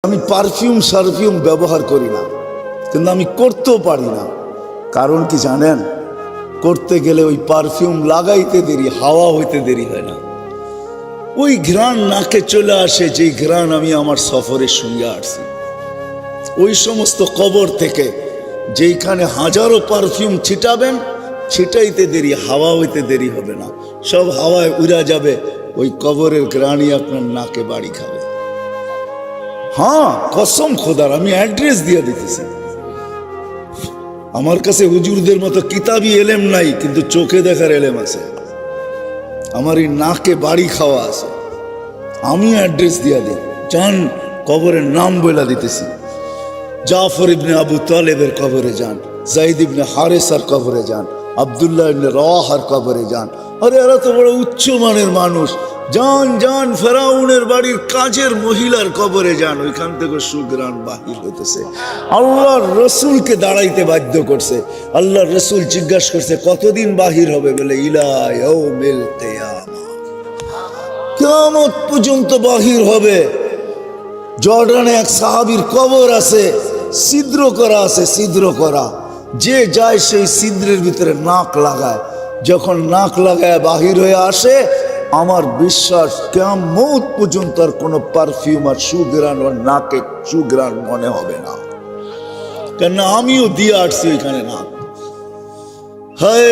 আমি পারফিউম ব্যবহার করি না, কিন্তু আমি করতেও পারি না। কারণ কি জানেন? করতে গেলে ওই পারফিউম লাগাইতে দেরি, হাওয়া হইতে দেরি হয় না। ওই ঘ্রাণ নাকে চলে আসে, যেই ঘ্রাণ আমি আমার সফরের সঙ্গে আসছি। ওই সমস্ত কবর থেকে যেইখানে হাজারো পারফিউম ছিটাবেন, ছিটাইতে দেরি, হাওয়া হইতে দেরি হবে না। সব হাওয়ায় উড়া যাবে, ওই কবরের ঘ্রাণই আপনার নাকে বাড়ি খাবে। হ্যাঁ, কসম খোদার, আমি অ্যাড্রেস দিয়ে দিতেছি। আমার কাছে হুজুরদের মতো কিতাবি এলেম নাই, কিন্তু চোখে দেখার এলেম আছে। আমার এই নাকে বাড়ি খাওয়া আছে। আমি অ্যাড্রেস দিয়ে দিই, যান কবরের নাম বলে দিতেছি। জাফর ইবনে আবু তালেবের কবরে যান, জাইদ ইবনে হারেসার কবরে যান, আব্দুল্লাহ ইবনে রাওয়াহার কবরে যান। আরে এরা তো বড় উচ্চ মানের মানুষ। যান যান ফেরাউনের বাড়ির কাজের মহিলার কবরে যান, ওইখান থেকে সুঘ্রাণ বাহির হইতেছে। আল্লাহর রসুলকে দাঁড়াইতে বাধ্য করছে। আল্লাহর রসুল জিজ্ঞাসা করছে, কতদিন বাহির হবে? বলে ইলা ইয়াউমিল কিয়ামা, কিয়ামত পর্যন্ত বাহির হবে। জর্ডানে এক সাহাবীর কবর আছে, ছিদ্র করা আছে, ছিদ্র করা। যে যায় সেই ছিদ্রের ভিতরে নাক লাগায়, যখন নাক লাগায় বাহির হয়ে আসে, আমার বিশ্বাস কিয়ামত পর্যন্ত আর কোনো পারফিউম আর সুঘ্রাণ ওর নাকে সুঘ্রাণ মনে হবে না। কেননা আমিও দিয়ে আসছি ওইখানে নাক। হায়,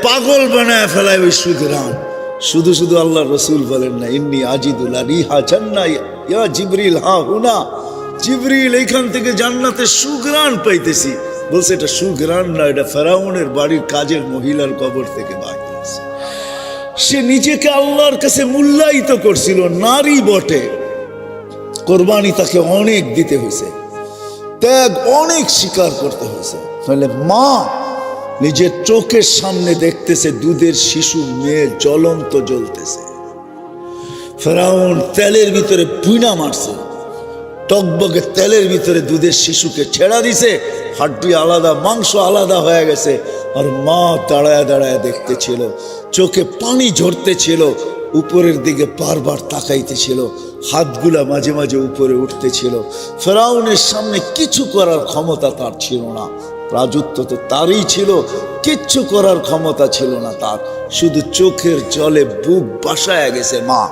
পাগল বানায় ফেলায় ওই সুঘ্রাণ। শুধু শুধু আল্লাহ রসুল বলেন না, ইন্নী আজিদুল্লাহ রিহা জান্নাহ ইয়া জিবরিল, হা হুনা জিবরিল, এইখান থেকে জান্নাতের সুঘ্রাণ পাইতেছি। বলছে এটা সুঘ্রাণ না, এটা ফেরাউনের বাড়ির কাজের মহিলার কবর থেকে বাহির হয়েছে। সে নিজেকে আল্লাহর কাছে মূল্যায়িত করছিল, নারী বটে। কোরবানি তাকে অনেক দিতে হয়েছে, ত্যাগ অনেক স্বীকার করতে হয়েছে। তাহলে মা নিজের চোখের সামনে দেখতেছে দুধের শিশু মেয়ে জ্বলন্ত জ্বলতেছে। ফেরাউন তেলের ভিতরে পুইনা মারছে, টকবগে তেলের ভিতরে দুধের শিশুকে ছেড়া দিছে, হাড্ডি আলাদা, মাংস আলাদা হয়ে গেছে। আর মা দাঁড়ায় দাঁড়ায় দেখতেছিল, চোখে পানি ঝরতেছিল, উপরের দিকে বারবার তাকাইতেছিল, হাতগুলা মাঝে মাঝে উপরে উঠতেছিল। ফেরাউনের সামনে কিছু করার ক্ষমতা তার ছিল না। রাজত্ব তো তারই ছিল, কিচ্ছু করার ক্ষমতা ছিল না তার। শুধু চোখের জলে বুক বাসায় গেছে মা।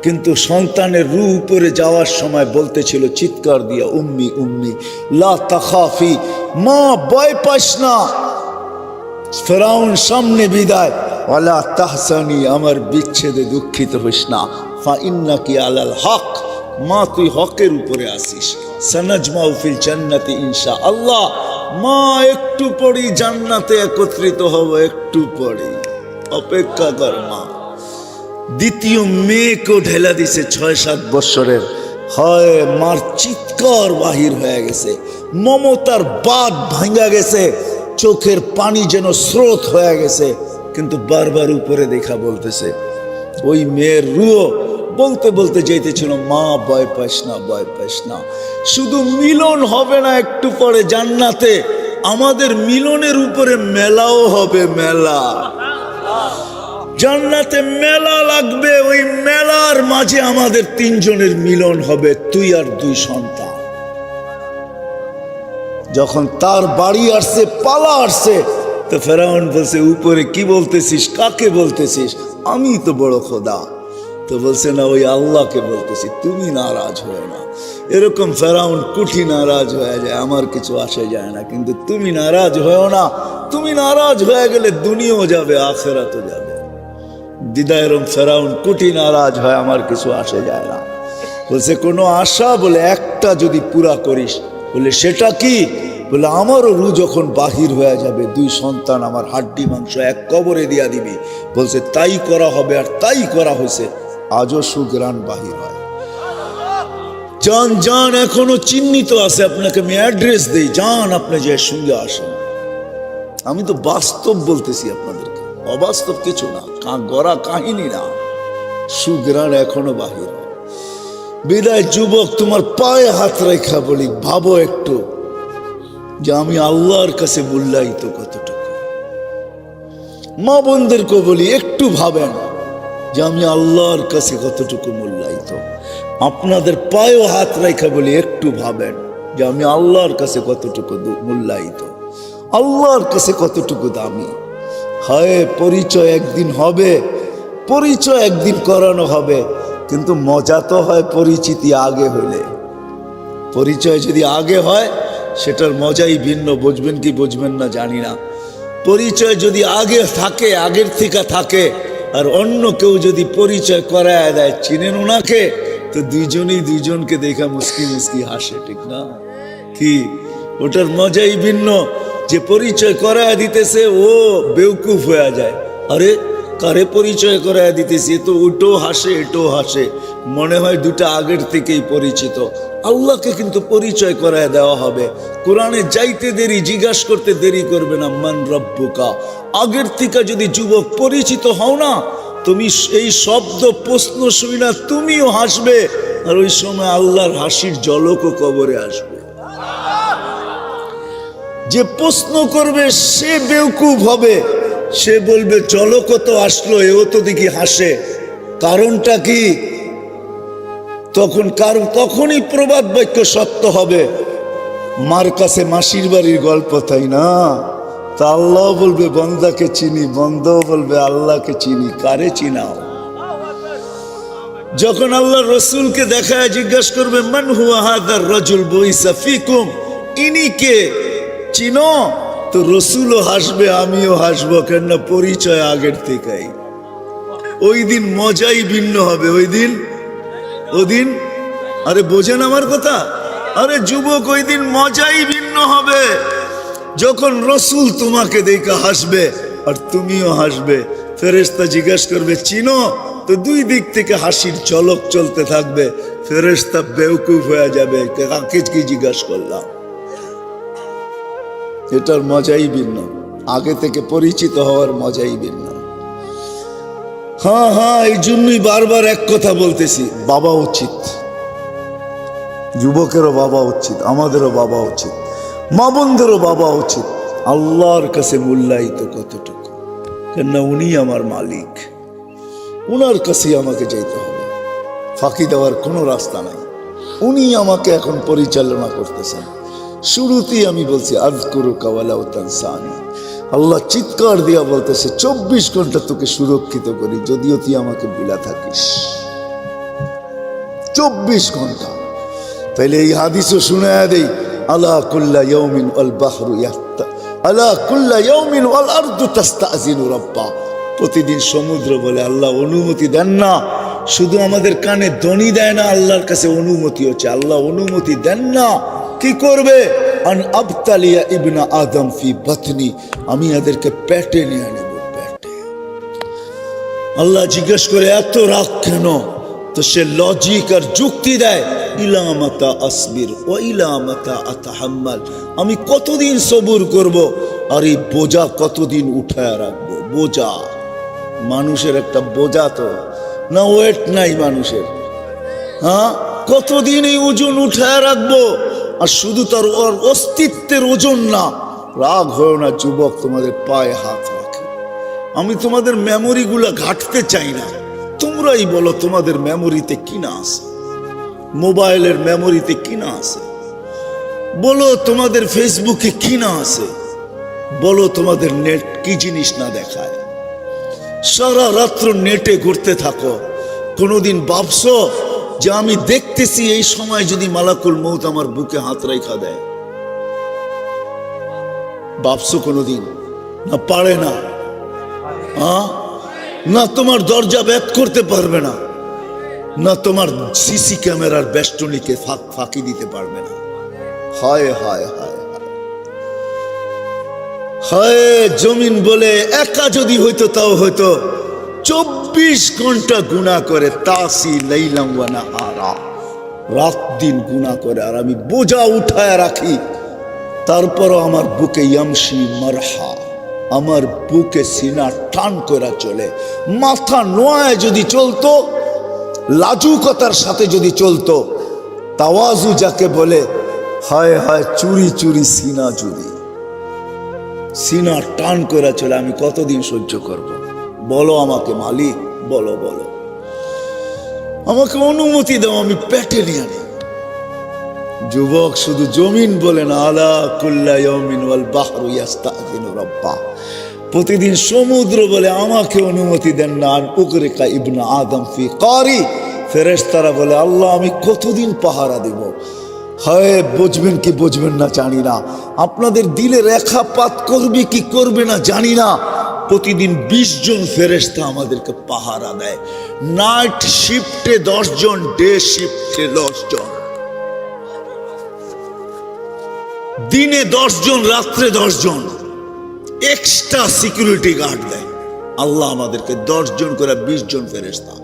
কিন্তু সন্তানের রূহ উপরে যাওয়ার সময় বলতেছিল চিৎকার দিয়া, উম্মি উম্মি লা তাখাফি, মা ভয় পাস না। ফেরাউন সামনে বিদায়, ওয়ালা তাহসানি, আমার বিচ্ছেদে দুঃখিত হইস না। ফা ইন্নাকি আলাল হক, মা তুই হকের উপরে আসিস। সানাজমাউ ফিল জান্নাতি ইনশাআল্লাহ, মা একটু পরেই জান্নাতে একত্রিত হব, একটু পরেই, অপেক্ষা কর মা। দ্বিতীয় মেয়েকেও ঢেলা দিছে 6-7 বৎসরের। হয় মার চিৎকার বাহির হয়ে গেছে, মমতার বাঁধ ভাঙা গেছে, চোখের পানি যেন স্রোত হয়ে গেছে। কিন্তু বারবার উপরে দেখা বলতেছে, ওই মেয়ের রুহ বলতে বলতে যেতেছিল, মা ভয় পাস না, ভয় পাস না। শুধু মিলন হবে না একটু পরে জান্নাতে, আমাদের মিলনের উপরে মেলাও হবে, মেলা। জান্নাতে মেলা লাগবে, ওই মেলার মাঝে আমাদের 3 জনের মিলন হবে, তুই আর 2 সন্তান। যখন তার বাড়ি আসছে, পালা আসছে, তো ফেরাউন বলছে, উপরে কি বলতেছিস, কাকে বলতেছিস? আমি তো বড় খোদা। তো বলছে, না, ওই আল্লাহকে বলতেছি, তুমি নারাজ হয়ে না। এরকম ফেরাউন কুঠি নারাজ হয়ে যায়, আমার কিছু আসে যায় না, কিন্তু তুমি নারাজ হয়েও না। তুমি নারাজ হয়ে গেলে দুনিয়াও যাবে, আখিরাতও যাবে। দিদায়রম ফেরাউন কুটি নারাজ হয়, আমার কিছু আসে যায় না। বলছে, কোনো আশা? বলে একটা যদি পুরা করিস। বলে সেটা কি? বলে আমারও রু যখন বাহির হয়ে যাবে, 2 সন্তান আমার হাড্ডি মাংস এক কবরে দিয়া দিবি। বলছে তাই করা হবে, আর তাই করা হয়েছে। আজও সুঘ্রাণ বাহির হয়। যান যান, এখনো চিহ্নিত আছে, আপনাকে আমি অ্যাড্রেস দেই, যান আপনি যে সঙ্গে আসেন। আমি তো বাস্তব বলতেছি আপনাদেরকে, অবাস্তব কিছু না, গড়া কাহিনী না। সুঘ্রাণ এখনো বাহির হয়। বিদায় যুবক, তোমার পায়ে হাত রেখা বলি, ভাবো একটু যে আমি আল্লাহর কাছে মূল্যায়িত কতটুকু। মা বোনদেরকে বলি, একটু ভাবেন যে আমি আল্লাহর কাছে কতটুকু মূল্যায়িত। আপনাদের পায়েও হাত রাখা বলি, একটু ভাবেন যে আমি আল্লাহর কাছে কতটুকু মূল্যায়িত, আল্লাহর কাছে কতটুকু দামি। হয় পরিচয় একদিন হবে, পরিচয় একদিন করানো হবে, কিন্তু মজা তো হয় পরিচিতি আগে হইলে। পরিচয় যদি আগে হয় সেটার মজাই ভিন্ন, বুঝবেন কি বুঝবেন না জানি না। পরিচয় যদি আগে থাকে, আগের থেকে থাকে, আর অন্য কেউ যদি পরিচয় করায় দেয়, চিনেন ওনাকে, তো দুইজনই দুইজনকে দেখা মুস্কি মুস্কি হাসে, ঠিক না? কি ওটার মজাই ভিন্ন। যে পরিচয় করায় দিতেছে ও বেউকুফ হয়ে যায়, আরে কারে পরিচয় করায় দিতেছি, তো ওটাও হাসে এটাও হাসে, মনে হয় দুটা আগের থেকেই পরিচিত। আল্লাহকে কিন্তু পরিচয় করায় দেওয়া হবে। কোরআনে যাইতে দেরি, জিজ্ঞাসা করতে দেরি করবে না, মান রব্বুকা। আগের থেকে যদি যুবক পরিচিত হও না, তুমি এই শব্দ প্রশ্ন শুনি না তুমিও হাসবে, আর ওই সময় আল্লাহর হাসির ঝলকও কবরে আসবে। যে প্রশ্ন করবে সে বেউকুফ হবে, সে বলবে ঝলক তো আসলো, এও তো দেখি হাসে, কারণটা কি? তখনই প্রবাদ বাক্য সত্য হবে। মার কাছে মাসির বাড়ির গল্প, তাই না? তা আল্লাহ বলবে বন্দাকে চিনি, বন্দাও বলবে আল্লাহকে চিনি, কারে চিনাও? যখন আল্লাহ রসুলকে দেখায় জিজ্ঞাসা করবে মান হুয়া হাদার রাজুল বুইসা ফিকুম, ইনি কে, চিনো? তো রসুলও হাসবে, আমিও হাসবো, কেননা পরিচয় আগের থেকেই। ওই দিন মজাই ভিন্ন হবে। ওদিন আরে বোঝেন আমার কথা? আরে যুবক, ওই দিন মজাই ভিন্ন হবে, যখন রসুল তোমাকে দেখে হাসবে আর তুমিও হাসবে। ফেরেশতা জিজ্ঞাসা করবে চিনো? তো দুই দিক থেকে হাসির ঝলক চলতে থাকবে। ফেরেশতা বেউকুফ হয়ে যাবে, কাকে কি জিজ্ঞাসা করলাম। এটার মজাই ভিন্ন, আগে থেকে পরিচিত হওয়ার মজাই ভিন্ন। হ্যাঁ, এই জন্যই বারবার এক কথা বলতেছি, বাবা উচিত, যুবকেরও বাবা উচিত, আমাদেরও বাবা উচিত, মা বোনদেরও বাবা উচিত। আল্লাহর কাছে মূল্যায়িত কতটুকু, কেননা উনি আমার মালিক, উনার কাছেই আমাকে যেতে হবে, ফাঁকি দেওয়ার কোনো রাস্তা নাই। উনি আমাকে এখন পরিচালনা করতেছেন। শুরুতেই আমি বলছি আযকুরুকা ওয়ালা তানসানি, আল্লাহ চিৎকার দিয়া বলতেছে 24 ঘন্টা তোকে সুরক্ষিত করি, যদিও তুই আমাকে ভুলা থাকিস। 24 ঘন্টা। তাইলে এই হাদিসও শুনায়া দেই, আলা কুল্লা ইয়াউমিন ওয়াল বাহরু ইয়াহতা, আলা কুল্লা ইয়াউমিন ওয়াল আরদু তাস্তাযিনু রাব্বা। প্রতিদিন সমুদ্র বলে আল্লাহ অনুমতি দেন না, শুধু আমাদের কানে ধ্বনি দেয় না, আল্লাহর কাছে অনুমতি হচ্ছে, আল্লাহ অনুমতি দেন না। কি করবে? আন আবতালিয়া ইবনা আদম ফি বাতনি, আমি এদেরকে পেটে নিয়ে নেব, পেটে। আল্লাহ জিজ্ঞেস করে এত রাগ কেন? তো সে লজিক আর যুক্তি দেয়, ইলা মাতা আসবির ও ইলা মাতা আতাহাম্মাল, আমি কতদিন সবুর করব, আর এই বোঝা কতদিন উঠায় রাখবো। বোঝা, মানুষের একটা বোঝা তো না, ওয়েট নাই মানুষের। হ্যাঁ, কতদিন এই ওজন উঠায় রাখবো? আর শুধু তার ওর অস্তিত্বের ওজন না। রাগ হয় না যুবক, তোমাদের পায়ে হাত রাখে। আমি তোমাদের মেমোরিগুলা ঘাটতে চাই না, তোমরাই বলো তোমাদের মেমোরিতে কি না আছে, মোবাইলের মেমোরিতে কি না আছে, বলো তোমাদের ফেসবুকে কি না আছে, বলো তোমাদের নেট কি জিনিস না দেখায়। সারা রাত্র নেটে ঘুরতে থাকো, কোনোদিন ভাবছো যে আমি দেখতেছি এই সময় যদি মালাকুল মউত আমার বুকে হাত রাইখা দেয়? ভাবছো কোনোদিন? না, পারে না। না তোমার দরজা ভেদ করতে পারবে না, না তোমার সিসি ক্যামেরার বেষ্টনীকে ফাঁকি দিতে পারবে না। হায় হায় হায় হায়, জমিন বলে একা যদি হইতো তাও হইতো 24 ঘন্টা গুনাহ করে, তাসি লাইলাম ওয়া নাহারা, রাত দিন গুনাহ করে, আর আমি বোঝা উঠায় রাখি। তারপরও আমার বুকে ইয়ামশি মারহা, আমার বুকে সিনা টান করে চলে। মাথা নোয়ায় যদি চলতো, লাজুকতার সাথে যদি চলতো, তাওয়াজু যাকে বলে, হায় হায় চুরি চুরি সিনা, যদি সিনা টান করে চলে, আমি কতদিন সহ্য করব? বলো আমাকে মালিক, বলো বলো। আমাকে অনুমতি দাও, আমি পেটে নিয়ে আনি। যুবক শুধু জমিন বলেন, আলা কুল্লা ইয়াউমিন ওয়াল বাহরু ইয়াস্তাযিনু রাব্বা। প্রতিদিন সমুদ্র বলে আমাকে অনুমতি দেন না। আর উগরিকা ইবনে আদম ফি কারি। ফেরেশতারা বলে, আল্লাহ আমি কতদিন পাহারা দেব? হয় বুঝবেন কি বুঝবেন না জানি না, আপনাদের দিলে রেখাপাত করবে কি করবে না জানি না। প্রতিদিন 20 জন ফেরেশতা আমাদেরকে পাহারা দেয়। নাইট শিফটে 10 জন, ডে শিফটে 10 জন। দিনে 10 জন, রাত্রে 10 জন এক্সট্রা সিকিউরিটি গার্ড দেয়। আল্লাহ আমাদেরকে 10 জন করে 20 জন ফেরেশতা।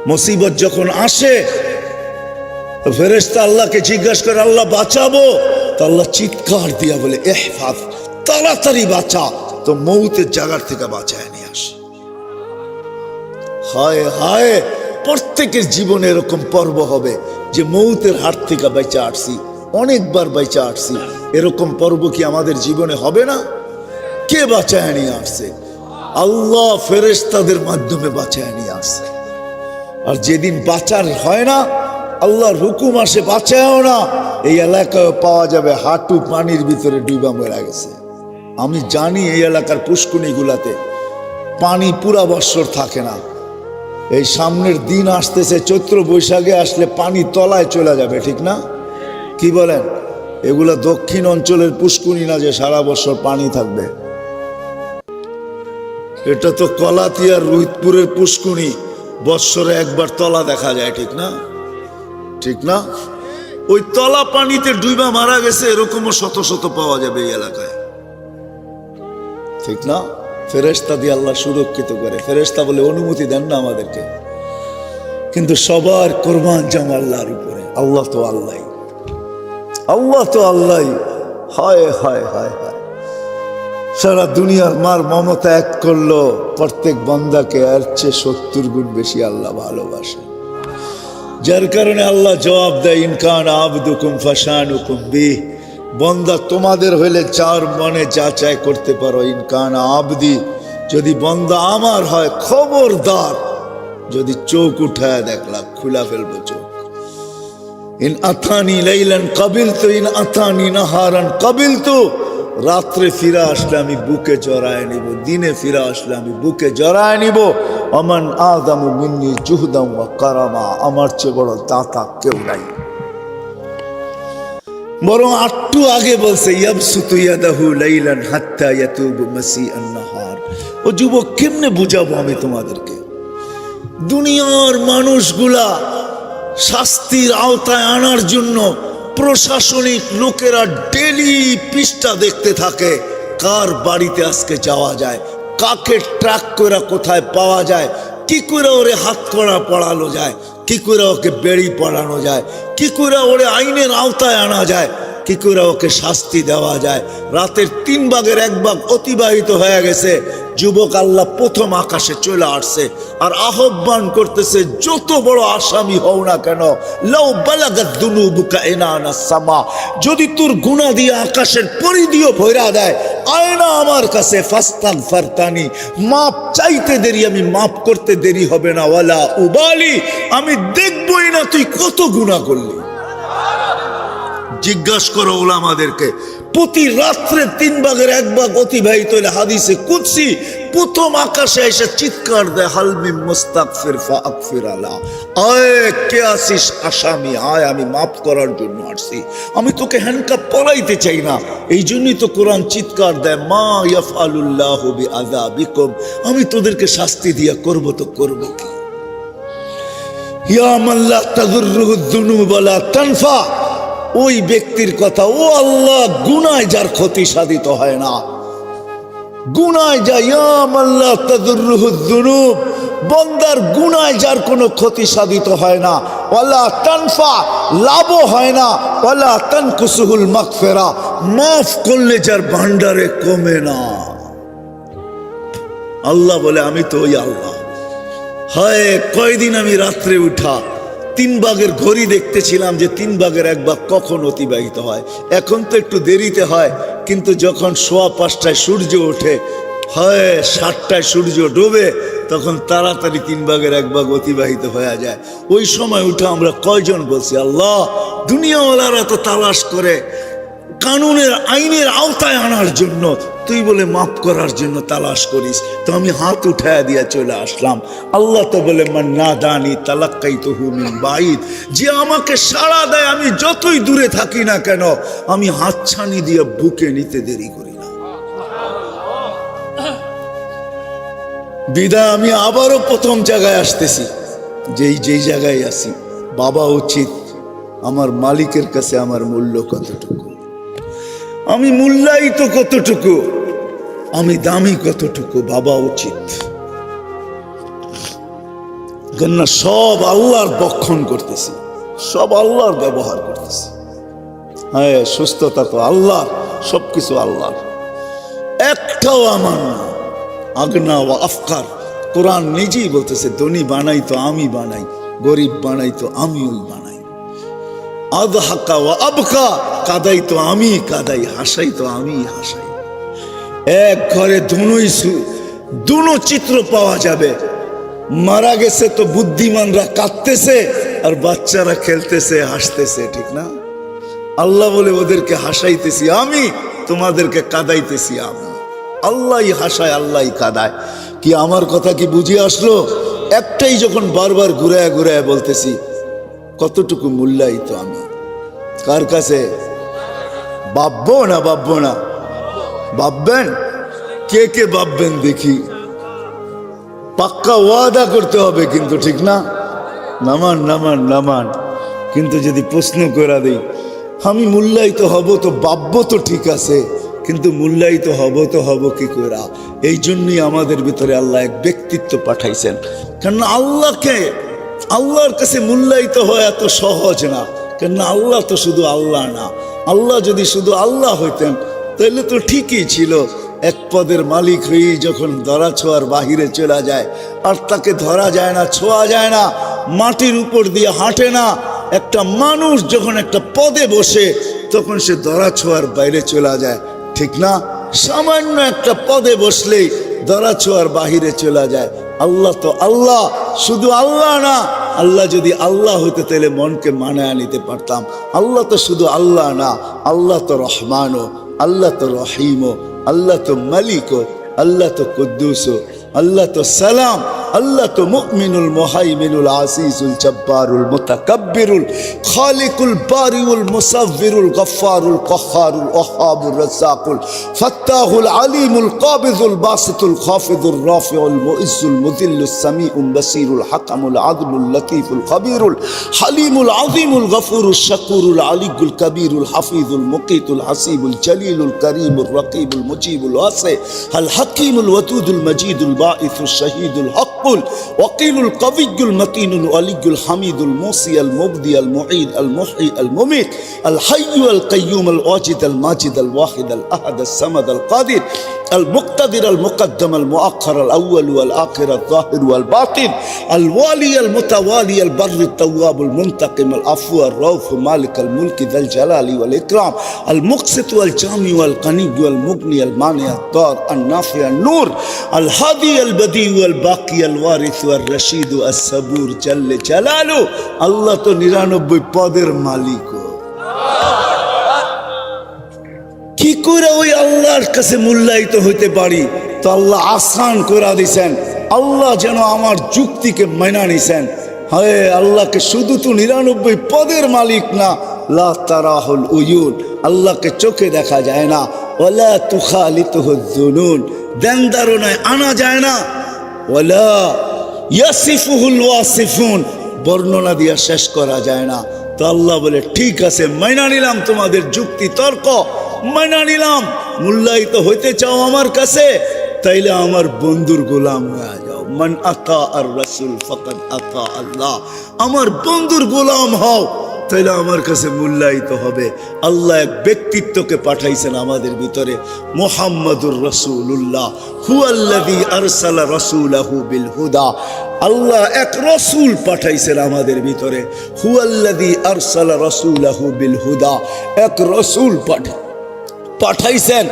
মুসিবত যখন আসে ফেরেশতা আল্লাহকে জিজ্ঞাসা করে, আল্লাহ বাঁচাবো? তো আল্লাহ চিৎকার দিয়া বলে, ইহফাজ, তাড়াতাড়ি বাঁচা, তো মৌতের জায়গার থেকে বাঁচায় নিয়ে আসে। হায় হায়, প্রত্যেকের জীবনে এরকম পর্ব হবে যে মৌতের হাত থেকে বেঁচে আসছি, অনেকবার বেঁচে আসছি। এরকম পর্ব কি আমাদের জীবনে হবে না? কে বাঁচায় নিয়ে আসছে? আল্লাহ ফেরেশতাদের মাধ্যমে বাঁচায় নিয়ে আসছে। আর যেদিন বাঁচার হয় না, আল্লাহর হুকুম আসে বাঁচায়ও না, এই এলাকায় পাওয়া যাবে হাঁটু পানির ভিতরে ডুবা মরে গেছে। আমি জানি এই এলাকার পুষ্কুনিগুলাতে পানি পুরা বৎসর থাকে না। এই সামনের দিন আসতেছে, চৈত্র বৈশাখে আসলে পানি তলায় চলে যাবে, ঠিক না? কি বলেন? এগুলা দক্ষিণ অঞ্চলের পুষ্কুনি না যে সারা বছর পানি থাকবে। এটা তো কলাতিয়ার রোহিতপুরের পুষ্কুনি, বৎসরে একবার তলা দেখা যায়, ঠিক না? ঠিক না? ওই তলা পানিতে ডুবা মারা গেছে এরকমও শত শত পাওয়া যাবে এই এলাকায়, ঠিক না? ফেরেশতা দিয়ে আল্লাহ সুরক্ষিত করে। ফেরেশতা বলে অনুমতি দেন না আমাদেরকে, কিন্তু সবার কোরবান জাম আল্লাহর উপরে। আল্লাহ তো আল্লাহ, আল্লাহ তো আল্লাহ। হায় হায় হায় হায়, সারা দুনিয়ার মার মমতা এক করলো প্রত্যেক বান্দাকে, এর চেয়ে 70 গুণ বেশি আল্লাহ ভালোবাসে। যার কারণে আল্লাহ জবাব দেয়, ইনকান আবদুকুম ফাশানুকুম বিহ, বান্দা তোমাদের হইলে যার মনে যা চাই করতে পারো। ইনকান আবদি, যদি বান্দা আমার হয়, খবরদার যদি চোখ উঠায় দেখলাম খুলা ফেলবো চোখ। ইন আথানি লাইলান কাবিলতু, ইন আথানি নাহারান কাবিলতু। রাত্রে ফিরে আসলে আমি বুকে জড়ায় নিব, দিনে ফিরে আসলে আমি বুকে জড়ায় নিব। আমান আদামু মিন্নি জুহদাম ওয়া কারামা, আমার চেয়ে বড় দাতা কেউ নাই। বরং একটু আগে বলছে, ইয়াবসুতু ইয়াদাহু লাইলান হাত্তা ইয়াতুবু মাসিআন নাহার। ও যুবক, কেমনে বুঝাবো আমি তোমাদেরকে? দুনিয়ার মানুষগুলা শাস্তির আওতায় আনার জন্য প্রশাসনিক লোকেরা ডেলি পৃষ্ঠা দেখতে থাকে, কার বাড়িতে আজকে যাওয়া যায়, কাকে ট্রাক করে কোথায় পাওয়া যায়, কি করে ওরে হাত করা পড়ানো যায়, কি করে ওকে বেড়ি পড়ানো যায়, কি করে ওরে আইনের আওতায় আনা যায়, কি করে ওকে শাস্তি দেওয়া যায়। রাতের 3 ভাগের 1 ভাগ অতিবাহিত হয়ে গেছে, যুবক আল্লাহ প্রথম আকাশে চলে আসছে আর আহ্বান করতেছে, যত বড় আসামি হও না কেন, লাউ বালাগাত দুনুবুকা ইনানা সামা, যদি তোর গুনাহ দিয়ে আকাশের পরিধিও ভরা দেয়, আয় না আমার কাছে, ফাস্তাগফারতানি, মাপ চাইতে দেরি, আমি মাপ করতে দেরি হবে না। ওয়ালা উবালি, আমি দেখবই না তুই কত গুনাহ করলি। জিজ্ঞাসা করো ওলামাদেরকে, প্রতি রাত্রে 3 ভাগের 1 ভাগ অতিবাহিত হলে হাদিসে কুদসি প্রথম আকাশে এসে চিৎকার দেয়, হালমি মুস্তাগফির ফাগফির আলা, আয় কে আসিস আসামি, আয় আমি মাফ করার জন্য আসছি, আমি তোকে হ্যান্ডকাপ পরাইতে চাই না। এই জন্যই তো কোরআন চিৎকার দেয়, মা ইয়াফআলুল্লাহু বিআযাবিকুম, আমি তোদেরকে শাস্তি দিয়া করব তো করব কি। ইয়া মান লা তাযুররুহু যুনুব ওয়া লা তানফা, ওই ব্যক্তির কথা, ও আল্লাহ গুনায় যার ক্ষতি সাধিত হয় না, গুনায় যা, ইয়া মান লা তাযুররুহু যুনুব, বান্দার গুনায় যার কোনো ক্ষতি সাধিত হয় না, ওয়ালা তানফা, লাভও হয় না, ওয়ালা তানকুসুহুল মাগফিরা, মাফ করলে যার ভান্ডারে কমে না। আল্লাহ বলে, আমি তো ওই আল্লাহ। হয় কয়দিন আমি রাত্রে উঠা 3 ভাগের ঘড়ি দেখতেছিলাম যে 3 ভাগের 1 ভাগ কখন অতিবাহিত হয়। এখন তো একটু দেরিতে হয়, কিন্তু যখন 5:15টায় সূর্য ওঠে, হয় 7টায় সূর্য ডোবে, তখন তাড়াতাড়ি 3 ভাগের 1 ভাগ অতিবাহিত হয়ে যায়। ওই সময় উঠে আমরা কয়জন বলছি, আল্লাহ দুনিয়াওয়ালারা তো তালাশ করে কানুনের আইনের আওতায় আনার জন্য, তুই বলে মাফ করার জন্য তালাশ করিস, তো আমি হাত উঠায়া দিয়া চলে আসলাম। আল্লাহ তো বলে মান নাদানি তালাক্কাইতুহু মিন বাঈদ, যে আমাকে সাড়া দেয় আমি যতই দূরে থাকি না কেন আমি হাতছানি দিয়ে বুকে নিতে দেরি করি না। বিদায় আমি আবারও প্রথম জায়গায় আসতেছি, যেই জায়গায় আসি বাবা উচিত আমার মালিকের কাছে আমার মূল্য কতটুকু, আমি মূল্যায়িত কতটুকু, আমি দামি কতটুকু, বাবা উচিত। কেননা সব আল্লাহর বক্ষণ করতেছি, সব আল্লাহর ব্যবহার করতেছি। হ্যাঁ, সুস্থতা তো আল্লাহ, সবকিছু আল্লাহর, একটাও আমার না। আগনা ও আফকার, কোরআন নিজেই বলতেছে ধনী বানাই তো আমি বানাই, গরিব বানাই তো আমি ওই বানাই। আদহাকা ও আবকা, কাদাই তো আমি কাদাই, হাসাই তো আমি হাসাই। এক ঘরে দুনো চিত্র পাওয়া যাবে। মারা গেছে তো বুদ্ধিমানরা কাঁদতেছে আর বাচ্চারা খেলতেছে হাসতেছে, ঠিক না? আল্লাহ বলে ওদেরকে হাসাইতেছি আমি, তোমাদেরকে কাদাইতেছি আমি। আল্লাহই হাসায়, আল্লাহই কাদায়। কি আমার কথা কি বুঝে আসলো? একটাই যখন বারবার ঘুরায় ঘুরায় বলতেছি, কতটুকু মূল্যায়িত আমি কার কাছে? ভাববো না ভাববো না? ভাববেন? কে কে ভাববেন দেখি? পাক্কা ওয়াদা করতে হবে কিন্তু, ঠিক না? নামান নামান নামান। কিন্তু যদি প্রশ্ন করে দিই আমি মূল্যায়িত হব তো ভাববো তো ঠিক আছে, কিন্তু মূল্যায়িত হব কি করে? এই জন্যই আমাদের ভিতরে আল্লাহ এক ব্যক্তিত্ব পাঠাইছেন। কারণ আল্লাহর কাছে মূল্যায়িত হওয়া এত সহজ না। কেননা আল্লাহ তো শুধু আল্লাহ না। আল্লাহ যদি শুধু আল্লাহ হইতেন তাহলে তো ঠিকই ছিল। এক পদের মালিক হয়ে যখন ধরা ছোঁয়ার বাহিরে চলে যায়, আর তাকে ধরা যায় না, ছোঁয়া যায় না, মাটির উপর দিয়ে হাঁটে না, একটা মানুষ যখন একটা পদে বসে তখন সে ধরা ছোঁয়ার বাইরে চলে যায়, ঠিক না? সামান্য একটা পদে বসলেই ধরা ছোঁয়ার বাহিরে চলে যায়। আল্লাহ তো আল্লাহ, শুধু আল্লাহ না। আল্লাহ যদি আল্লাহ হইতে তাহলে মনকে মানায় নিতে পারতাম। আল্লাহ তো শুধু আল্লাহ না, আল্লাহ তো রহমানও, আল্লাহ তো রহিমও, আল্লাহ তো মালিকও, আল্লাহ তো কুদ্দুসও, আল্লাহ তো সালাম, আল্লাহ তো মুমিনুল মুহাইমিনুল আসিসুল জব্বারুল মুতাকাব্বিরুল খালিকুল বারিউল মুসাవ్বিরুল গফফারুল কহ্হারুল ওয়াহ্হাবুর রাজ্জাকুল ফাত্তাহুল আলিমুল কাবিযুল বাসিতুল খাফিযুর রাফিউল মুইজ্জুল মুযিল্লুস সামিউল বাসীরুল হাকামুল আদলুল লতীফুল খবীরুল হালিমুল আযীমুল গফুরুশ শাকুরুল আলিয়ুল কবীরুল হাফিজুল মুকীতুল হাসিবুল জলিলুল করিমুর রকিবুল মুজিবুল ওয়াসি আল হাকীমুল ওয়াদুদুল মজিদুল বাঈসুশ শহীদুল হক وقيل القوي المتين الولي الحميد الموصي المبدي المعيد المحيي المميت الحي القيوم الواجد الماجد الواحد الأحد الصمد القادر المقتدر المقدم المؤخر الأول والآخر الظاهر والباطن الوالي المتوالي البر التواب المنتقم العفو الرؤوف مالك الملك ذا الجلال والإكرام المقسط والجامع والغني والمغني المانع الضار النافع النور الهادي البديع والباقي الوارث والرشيد الصبور جل جلاله الله تو 99 পদের মালিক। কি করে ওই আল্লাহর কাছে মূল্যায়িত হইতে পারি? তো আল্লাহ আসান করে দিয়েছেন। আল্লাহ যেন আমার যুক্তিকে মানা নিছেন। হ্যাঁ, আল্লাহকে শুধু তো 99 পদের মালিক না, লা তারাহুল উয়ুন, আল্লাহকে চোখে দেখা যায় না, ওয়ালা তুখালিতুহুজ জুনুন, ধ্যান ধারণায় আনা যায় না, ওয়ালা ইয়াসিফুহুল ওয়াসিফুন, বর্ণনা দিয়ে শেষ করা যায় না। তো আল্লাহ বলে ঠিক আছে, মাইনা নিলাম তোমাদের যুক্তি তর্ক, মাইনা নিলাম। মূল্যায়িত হইতে চাও আমার কাছে, তাইলে আমার বন্ধুর গোলাম হয়ে যাও। মান আতা আর রাসূল ফাকাদ আতা আল্লাহ, আমার বন্ধুর গোলাম হও, তাইলে আমার কাছে মূল্যায়িত হবে। আল্লাহ এক ব্যক্তিত্বকে পাঠাইছেন আমাদের ভিতরে, মুহাম্মাদুর রাসূলুল্লাহ হুয়াল্লাযী আরসালা রাসূলাহু বিল হুদা। আল্লাহ এক রসুল পাঠাইছেন আমাদের ভিতরে, হুয়াল্লাযী আরসালা রাসূলাহু বিল হুদা, এক রসুল পাঠাইছেন,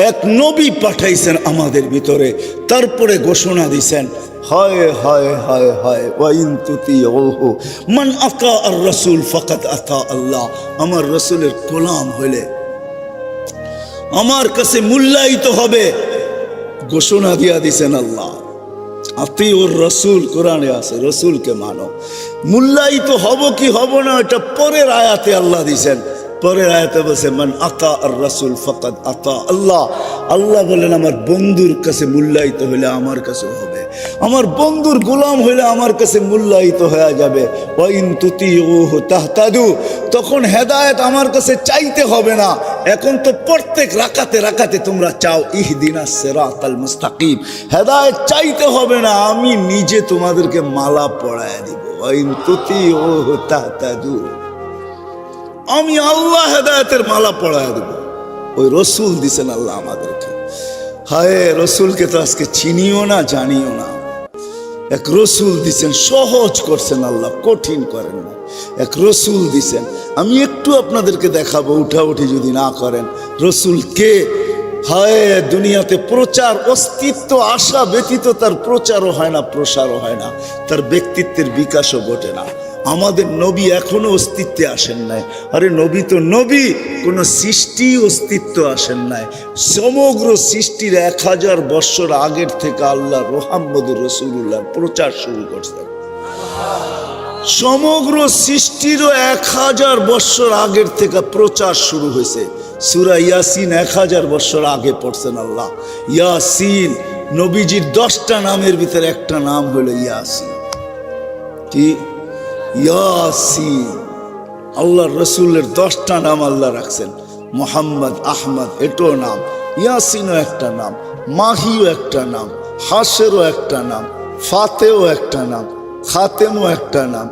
এক নবী পাঠাইছেন আমাদের ভিতরে। তারপরে ঘোষণা দিছেন, হায় হায় হায় হায় ওয়াইন তুতিউহু মান আতা আর রাসূল ফাকাদ আতা আল্লাহ। আমার রাসূলের গোলাম হইলে আমার কাছে মূল্যায়িত হবে। ঘোষণা দিয়া দিছেন আল্লাহ, আতিউর রাসূল কোরআনে আছে, রাসূলকে মানো। মূল্যায়িত হব কি হব না এটা পরের আয়াতে আল্লাহ দিছেন। পরের আয়াতে বলছে মান আতা আর রাসূল ফাকাদ আতা আল্লাহ। আল্লাহ বলেন আমার বন্ধুর কাছে মূল্যায়িত হইলে আমার কাছে হবে, আমার বন্ধুর গোলাম হইলে আমার কাছে মূল্যায়িত হয়ে যাবে। ওয়াইন তুতিউহু তাহতাদু, তখন হেদায়েত আমার কাছে চাইতে হবে না। এখন তো প্রত্যেক রাকাতে রাকাতে তোমরা চাও ইহদিনাস সিরাতাল মুস্তাকিম, হেদায়েত চাইতে হবে না, আমি নিজে তোমাদেরকে মালা পরায় দিব। ওয়াইন তুতিউহু তাহতাদু, আমি আল্লাহ হেদায়েতের মালা পরায় দেব। ওই রসুল দিছেন আল্লাহ আমাদেরকে। হায় রসুলকে তো আজকে চিনিও না, জানিও না। এক রসুল দিছেন, সহজ করছেন আল্লাহ, কঠিন করেন না। এক রসুল দিছেন, আমি একটু আপনাদেরকে দেখাবো, উঠাউঠি যদি না করেন। রসুল কে? হায় দুনিয়াতে প্রচার অস্তিত্ব আশা ব্যতীত তার প্রচারও হয় না, প্রসারও হয় না, তার ব্যক্তিত্বের বিকাশও ঘটে না। আমাদের নবী এখনো অস্তিত্বে আসেন নাই। আরে নবী তো নবী, কোন সৃষ্টি অস্তিত্ব আসেন নাই। সমগ্র সৃষ্টির 1000 বৎসর আগের থেকে আল্লাহ মুহাম্মদুর রাসূলুল্লাহর প্রচার শুরু করছেন। সমগ্র সৃষ্টিরও 1000 বৎসর আগের থেকে প্রচার শুরু হয়েছে। সূরা ইয়াসিন 1000 বৎসর আগে পড়ছেন আল্লাহ। ইয়াসিন নবীজির 10টা নামের ভিতরে একটা নাম হলো ইয়াসিন। কি? ইয়াসিন। আল্লাহর রসুলের 10টা নাম আল্লাহ রাখছেন। মোহাম্মদ, আহমদ এটাও নাম, ইয়াসিনও একটা নাম, মাহিও একটা নাম, হাসেরও একটা নাম, ফাতেও একটা নাম, খাতেমও একটা নাম,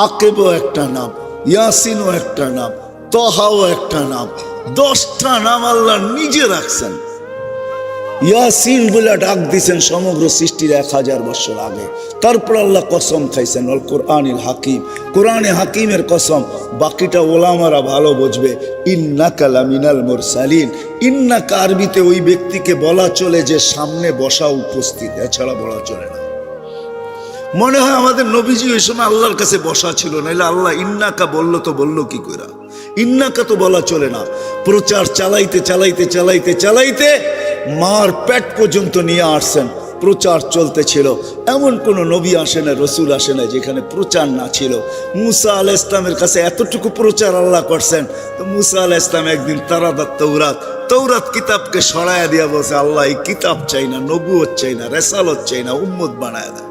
আকেবও একটা নাম, ইয়াসিনও একটা নাম, তহাও একটা নাম। 10টা নাম আল্লাহ নিজে রাখছেন। ইয়াসিন বলে ডাক দিছেন সমগ্র সৃষ্টির 1000 বছর আগে। তারপর আল্লাহ কসম খাইছেন আল কোরআনিল হাকিম, কোরআনে হাকিমের কসম। বাকিটা ওলামারা ভালো বুঝবে। ইন্নাকা লামিনাল মুরসালিন, ইন্নাকা আরবিতে ওই ব্যক্তিকে বলা চলে যে সামনে বসা উপস্থিত, এছাড়া বলা চলে না। মনে হয় আমাদের নবীজি ওই সময় আল্লাহর কাছে বসা ছিল, নাইলে আল্লাহ ইন্নাকা বললো তো বললো কি করে? ইন্নাকা তো বলা চলে না। প্রচার চালাইতে চালাইতে চালাইতে চালাইতে মার পেট পর্যন্ত নিয়ে আসছেন, প্রচার চলতেছিল। এমন কোন নবী আসে না, রসুল আসে না যেখানে প্রচার না ছিল। মুসা আলাইহিস সালামের কাছে এতটুকু প্রচার আল্লাহ করছেন। তো মুসা আলাইহিস সালাম একদিন তারাদাত তৌরাত কিতাবকে সরাইয়া দিয়া বলছে, আল্লাহ এই কিতাব চাই না, নবুয়ত চাই না, রেসালত চাই না, উম্মত বানায় দেয়।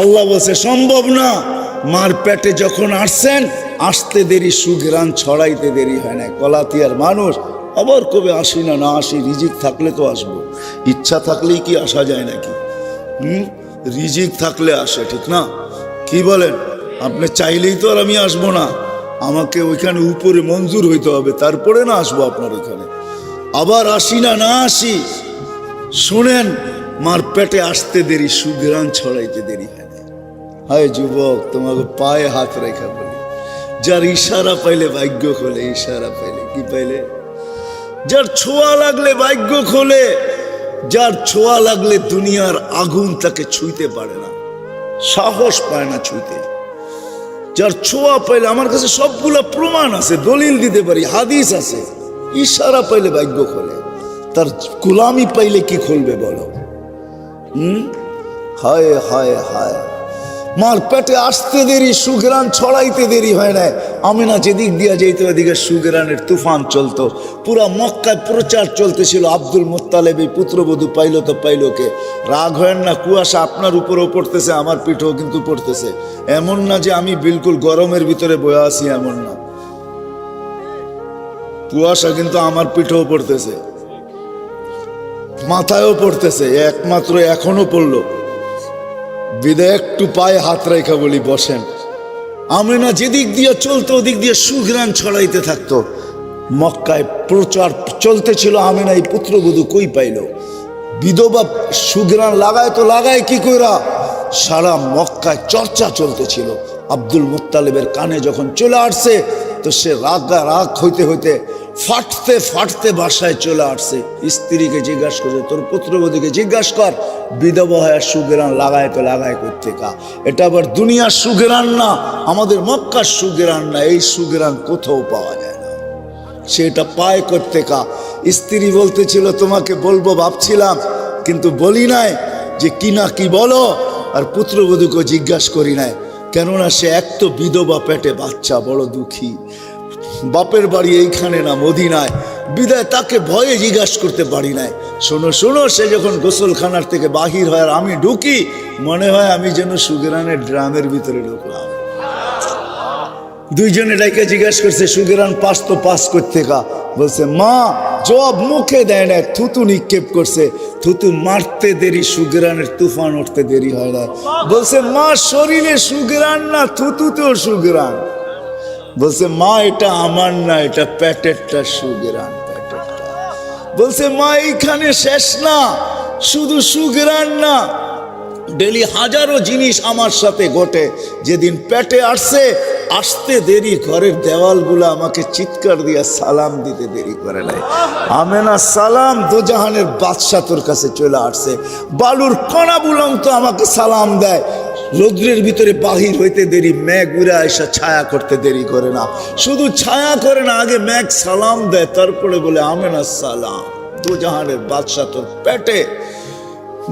আল্লাহ বলছে সম্ভব না। মার পেটে যখন আসছেন, আসতে দেরি, সুঘ্রাণ ছড়াইতে দেরি হয় না। কলাতিয়ার মানুষ আবার কবে আসি না, না আসি, রিজিক থাকলে তো আসবো। ইচ্ছা থাকলেই কি আসা যায় নাকি? রিজিক থাকলে আসে, ঠিক না? কি বলেন? আপনি চাইলেই তো আর আমি আসবো না, আমাকে ওইখানে উপরে মঞ্জুর হইতে হবে, তারপরে না আসবো আপনার ওইখানে। আবার আসি না, না আসি। শুনেন, মার পেটে আসতে দেরি, সুঘ্রাণ ছড়াইতে দেরি হয় না। হায় যুবক, তোমাকে পায়ে হাত রেখা বলি, যার ইশারা পাইলে ভাগ্য খোলে। ইশারা পাইলে কি পাইলে? যার ছোঁয়া লাগলে ভাগ্য খোলে, যার ছোঁয়া লাগলে দুনিয়ার আগুন তাকে ছুঁইতে পারে না, সাহস পায় না ছুঁইতে। যার ছোঁয়া পাইলে, আমার কাছে সবগুলা প্রমাণ আছে, দলিল দিতে পারি, হাদিস আছে। ইশারা পাইলে ভাগ্য খোলে, তার গোলামি পাইলে কি খুলবে বলো? হায় হায় হায়। মার পেটে আসতে দেরি, সুঘ্রাণ ছড়াইতে দেরি হয় না। আমিনা যেদিক দিয়া যেত ওদিকে সুঘ্রাণের তুফান চলতো। পুরা মক্কায় প্রচার চলতেছিল। আব্দুল মুত্তালিব এই পুত্রবধূ পাইল তো পাইল কে? রাগ হয় না, কুয়াশা আপনার উপরেও পড়তেছে, আমার পিঠেও কিন্তু পড়তেছে। এমন না যে আমি বিলকুল গরমের ভিতরে বয়ে আছি, এমন না। কুয়াশা কিন্তু আমার পিঠেও পড়তেছে, মাথায়ও পড়তেছে, একমাত্র এখনো পড়লো। বিদায় একটু পায়ে হাত রেখা বলি বসেন। আমিনা যেদিক দিয়ে চলতো ওদিক দিয়ে সুঘ্রাণ ছড়াইতে থাকতো। মক্কায় প্রচার চলতেছিল। আমিনা এই পুত্রবধূ কই পাইল? বিধবা সুঘ্রাণ লাগায় তো লাগায় কি কইরা? সারা মক্কায় চর্চা চলতেছিল। আব্দুল মুত্তালিবের কানে যখন চলে আসছে, তো সে রাগ হইতে হইতে ফাটতে ফাটতে বাসায় চলে আসছে। স্ত্রীকে জিজ্ঞাসা করছে, তোর পুত্রবধূকে জিজ্ঞাসা কর বিধবা হয়ে সুগেরান লাগায় তো লাগায় করতে কা। এটা আবার দুনিয়ার সুগেরান না, আমাদের মক্কার সুগেরান না, এই সুগেরান কোথাও পাওয়া যায় না। সেটা পায় করতে কা। স্ত্রী বলতেছিল তোমাকে বলবো ভাবছিলাম, কিন্তু বলি নাই যে কি না কি বলো। আর পুত্রবধূকে জিজ্ঞাসা করি নাই, কেননা সে এক তো বিধবা, পেটে বাচ্চা, বড় দুঃখী, বাপের বাড়ি এইখানে না মদিনায়, বিদায় তাকে ভয়ে জিজ্ঞাসা করতে পারি নাই। শোনো শোনো, সে যখন গোসলখানার থেকে বাহির হয় আর আমি ঢুকি, মনে হয় আমি যেন সুগেরানের ড্রামের ভিতরে ঢুকলাম। দুইজনে ডাইকে জিজ্ঞাসা করছে সুগেরান পাস তো পাস করতে কা। বলছে মা জবাব মুখে দেয় না, থুতু নিক্ষেপ করছে। থুতু মারতে দেরি, সুগেরানের তুফান উঠতে দেরি হয় না। বলছে মা শরীরে সুগেরান না, থুতুতেও সুগেরান। বলছে মা এটা আমার না, এটা পেটেরটা সুগেরান, পেটেরটা। বলছে মা এইখানে শেষ না, শুধু সুগেরান না, ডেলি হাজারো জিনিস আমার সাথে ঘটে। যেদিন পেটে আসছে, আসতে দেরি, ঘরের দেওয়ালগুলো আমাকে চিৎকার দিয়া সালাম দিতে দেরি করে নাই। আমেনা সালাম, দোজাহানের বাদশা তোর কাছে চলে আসছে। বালুর কণা বুলন্ত আমাকে সালাম দেয়। রৌদ্রের ভিতরে বাহির হইতে দেরি, মেঘ উড়ে এসে ছায়া করতে দেরি করে না। শুধু ছায়া করে না, আগে মেঘ সালাম দেয়, তারপরে বলে আমেনা সালাম, দোজাহানের বাদশা তোর পেটে।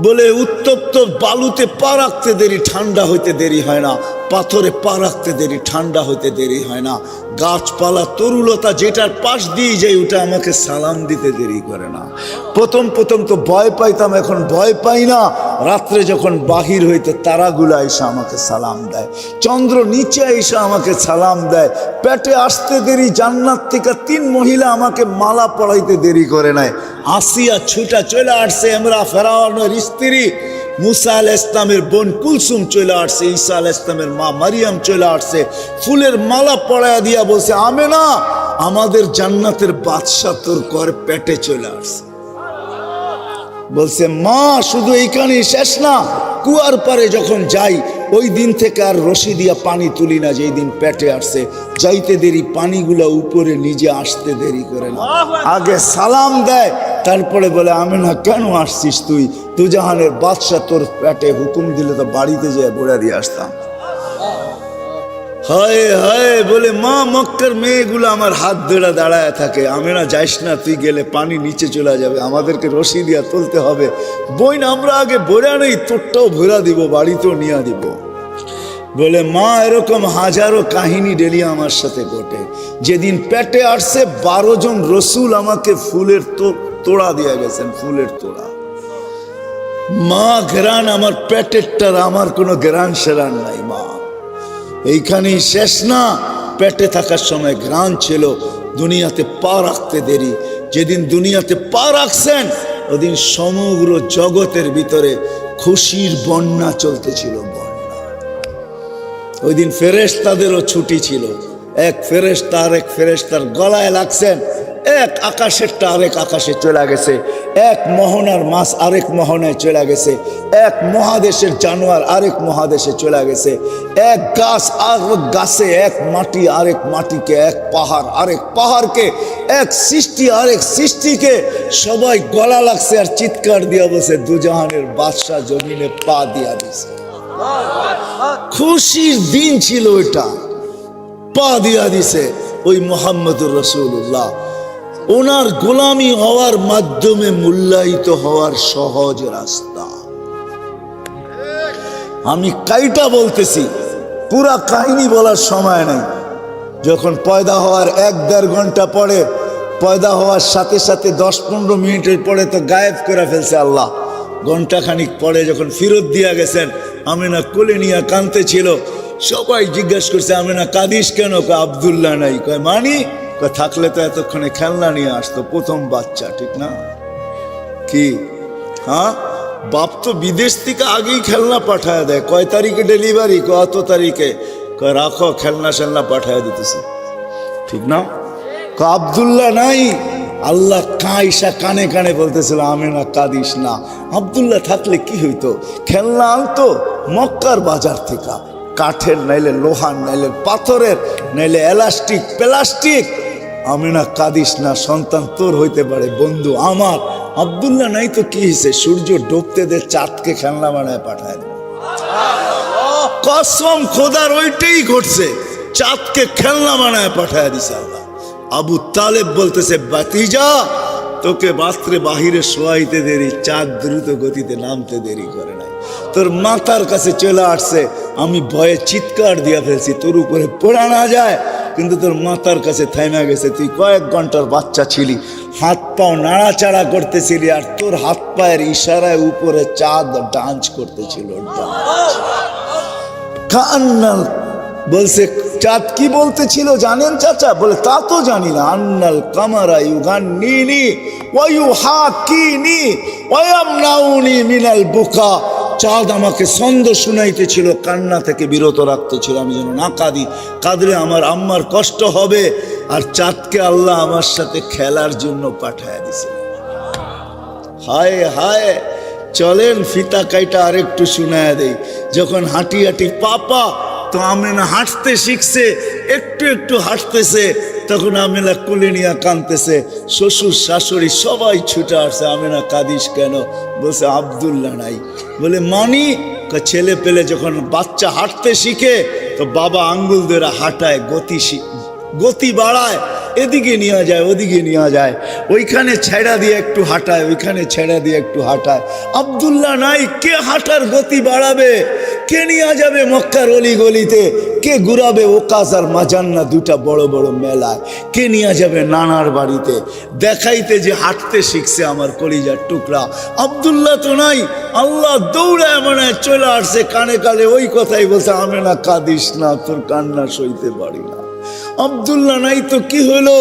বলে উত্তপ্ত বালুতে পা রাখতে দেরি, ঠান্ডা হইতে দেরি হয় না। পাথরে পা রাখতে দেরি, ঠান্ডা হইতে দেরি হয় না। গাছপালা তরুলতা যেটার পাশ দিয়ে যাই, ওটা আমাকে সালাম দিতে দেরি করে না। প্রথম প্রথম তো ভয় পাইতাম, এখন ভয় পাই না। রাত্রে যখন বাহির হইতে তারাগুলা এসে আমাকে সালাম দেয়, চন্দ্র নিচে এসে আমাকে সালাম দেয়। পেটে আসতে দেরি, জান্নাত থেকে 3 মহিলা আমাকে মালা পড়াইতে দেরি করে নাই। আসিয়া ছুটা চলে আসছে, আমরা ফেরাউনের স্ত্রী, মুসা আলাইহিস সালামের বোন কুলসুম চলে আসছে, ঈসা আলাইহিস সালামের মা মারিয়াম চলে আসছে। ফুলের মালা পরায়া দিয়া বলছে আমেনা, আমাদের জান্নাতের বাদশা তোর ঘর পেটে চলে আসছে। বলছে মা শুধু এইখানে শেষ না, কুয়ার পারে যখন যাই, ওই দিন থেকে আর রশি দিয়া পানি তুলি না। যেই দিন পেটে আসছে, যাইতে দেরি, পানিগুলা উপরে নিজে আসতে দেরি করে না, আগে সালাম দেয়, তারপরে বলে আমেনা কেন আসছিস তুই? দুজাহানের বাদশা তোর পেটে, হুকুম দিলে তো বাড়িতে যেয়ে বলে দিয়ে আসতাম। হায় হায় বলে মা, মক্কার মেয়েগুলো আমার হাত ধরে দাঁড়ায় থাকে, আমেনা যাইস না, তুই গেলে পানি নিচে চলে যাবে, আমাদেরকে রশি দিয়া তুলতে হবে। বইন আমরা আগে ভরা নেই, তোরটাও ভরা দিব, বাড়িতেও নিয়ে দিব। বলে মা এরকম হাজারো কাহিনী ডেলি আমার সাথে ঘটে। যেদিন পেটে আসছে 12 জন রসুল আমাকে ফুলের তোড়া দিয়ে গেছেন, ফুলের তোড়া। মা ঘেরান আমার পেটেরটার, আমার কোনো ঘেরান সেরান নাই। মা এইখানেই শেষ না, পেটে থাকার সময় ঘ্রাণ ছিল, দুনিয়াতে পা রাখতে দেরি। যেদিন দুনিয়াতে পা রাখছেন, ওদিন সমগ্র জগতের ভিতরে খুশির বন্যা চলতেছিল, বন্যা। ওই দিন ফেরেশতাদেরও ছুটি ছিল। এক ফেরেশতা আরেক ফেরেশতার গলায় লাগছেন, এক আকাশেরটা আরেক আকাশে চলে গেছে, এক মোহনার মাছ আরেক মোহনায় চলে গেছে, এক মহাদেশের জানোয়ার আরেক মহাদেশে চলে গেছে, এক গাছ আরেক গাছে, এক মাটি আরেক মাটিকে, এক পাহাড় আরেক পাহাড়কে, এক সৃষ্টি আরেক সৃষ্টিকে। সবাই গলা লাগছে আর চিৎকার দিয়া বসে, দুজাহানের বাদশা জমিনে পা দিয়া দিছে। খুশির দিন ছিল ওইটা, পা দিয়া দিছে ওই মুহাম্মদুর রাসূলুল্লাহ। ওনার গোলামি হওয়ার মাধ্যমে মূল্যায়িত হওয়ার সহজ রাস্তা। আমি কাইটা বলতেছি, পুরা কাহিনী বলার সময় নেই। যখন পয়দা হওয়ার 1-1.5 ঘন্টা পরে, পয়দা হওয়ার সাথে সাথে 10-15 মিনিটের পরে তো গায়েব করে ফেলছে আল্লাহ। ঘন্টাখানিক পরে যখন ফেরত দিয়া গেছেন, আমেনা কোলে নিয়ে কাঁদতে ছিল। সবাই জিজ্ঞাসা করছে আমেনা কাঁদিস কেন? কয় আব্দুল্লাহ নাই। কয় মানি? কয় থাকলে তো এতক্ষণে খেলনা নিয়ে আসতো, প্রথম বাচ্চা, ঠিক না? কি হ্যাঁ, বাপ তো বিদেশ থেকে আগেই খেলনা পাঠায় দেয়। কয় তারিখে ডেলিভারি? কত তারিখে? কয় রাখো, খেলনা সেলনা পাঠায় দিতেছে, ঠিক না? কয় আব্দুল্লাহ নাই। আল্লাহ কাইসা কানে কানে বলতেছিল আমেনা কাঁদিস না। আব্দুল্লাহ থাকলে কি হইতো? খেলনা আনতো মক্কার বাজার থেকে, কাঠের, নাইলে লোহার, নাইলে পাথরের, নাইলে এলাস্টিক প্লাস্টিক, আমিনা কাঁদিস না, সন্তান তোর হইতে পারে, বন্ধু আমার। আব্দুল্লাহ নাই তো কি হয়েছে, সূর্য ডুবতে দে, চাঁদকে খেলনা বানায় পাঠায় দেবে। কসম খোদার ওইটাই ঘটছে, চাঁদকে খেলনা বানায় পাঠায় দিছে আল্লাহ। আবু তালেব বলতেছে, বাতিজা তোকে রাত্রে বাহিরে শোয়াইতে দেরি, চাঁদ দ্রুত গতিতে নামতে দেরি করে নাই, তোর মাথার কাছে চলে আসছে, আমি ভয়ে চিৎকার দিয়া ফেলছি তোর উপরে পড়া না যায়, কিন্তু তোর মাথার কাছে থাইমা গেছে। তুই কয়েক ঘন্টার বাচ্চা ছিলি, হাত পাও নাড়াচাড়া করতেছিলি, আর তোর হাত পায়ের ইশারায় উপরে চাঁদ ডান্স করতেছিল। কান্নাল বলছে, চাঁদ কি বলতেছিল জানেন চাচা? বলে তা তো জানি না। আন্নাল কামারা ইউগান্নিনি ওয়া ইউহাকিনি ওয়া ইয়ামনাউনি মিনাল বুকা। চাঁদ আমাকে ছন্দ শুনাইতেছিল, কান্না থেকে বিরত রাখতেছিল, আমি যেন না কাঁদি, কাঁদলে আমার আম্মার কষ্ট হবে। আর চাঁদকে আল্লাহ আমার সাথে খেলার জন্য পাঠায় দিছে। হায় হায়, চলেন ফিতা কাইটা আরেকটু শুনায় দেই। যখন হাঁটি হাঁটি পাপা, তো আমেনা হাঁটতে শিখছে, একটু একটু হাঁটতেছে, তখন আমেনা কোলে নিয়ে কাঁদতেছে, শ্বশুর শাশুড়ি সবাই ছুটে আসছে। আমেনা কাঁদিস কেন? বলছে আব্দুল্লাহ নাই। বলে মানি? ছেলে পেলে যখন বাচ্চা হাঁটতে শিখে, তো বাবা আঙ্গুল ধরে হাঁটায়, গতি বাড়ায়, এদিকে নিয়ে যায় ওদিকে নিয়ে যায়, ওইখানে ছেড়া দিয়ে একটু হাঁটায়, ওইখানে ছেড়া দিয়ে একটু হাঁটায়। আব্দুল্লাহ নাই, কে হাঁটার গতি বাড়াবে? কে নিয়ে যাবে মক্কার অলি গলিতে? কে ঘুরাবে ওকাজ আর মাজান্না দুটা বড় বড় মেলায়? কে নিয়ে যাবে নানার বাড়িতে দেখাইতে যে হাঁটতে শিখছে আমার কলিজার টুকরা? আব্দুল্লাহ তো নাই। আল্লাহ দৌড়ায় মনে চলে আসছে, কানে কানে ওই কথাই বলছে, আমেনা কাঁদিস না, তোর কান্না সইতে পারি না। আব্দুল্লাহ নাই তো কি হলো?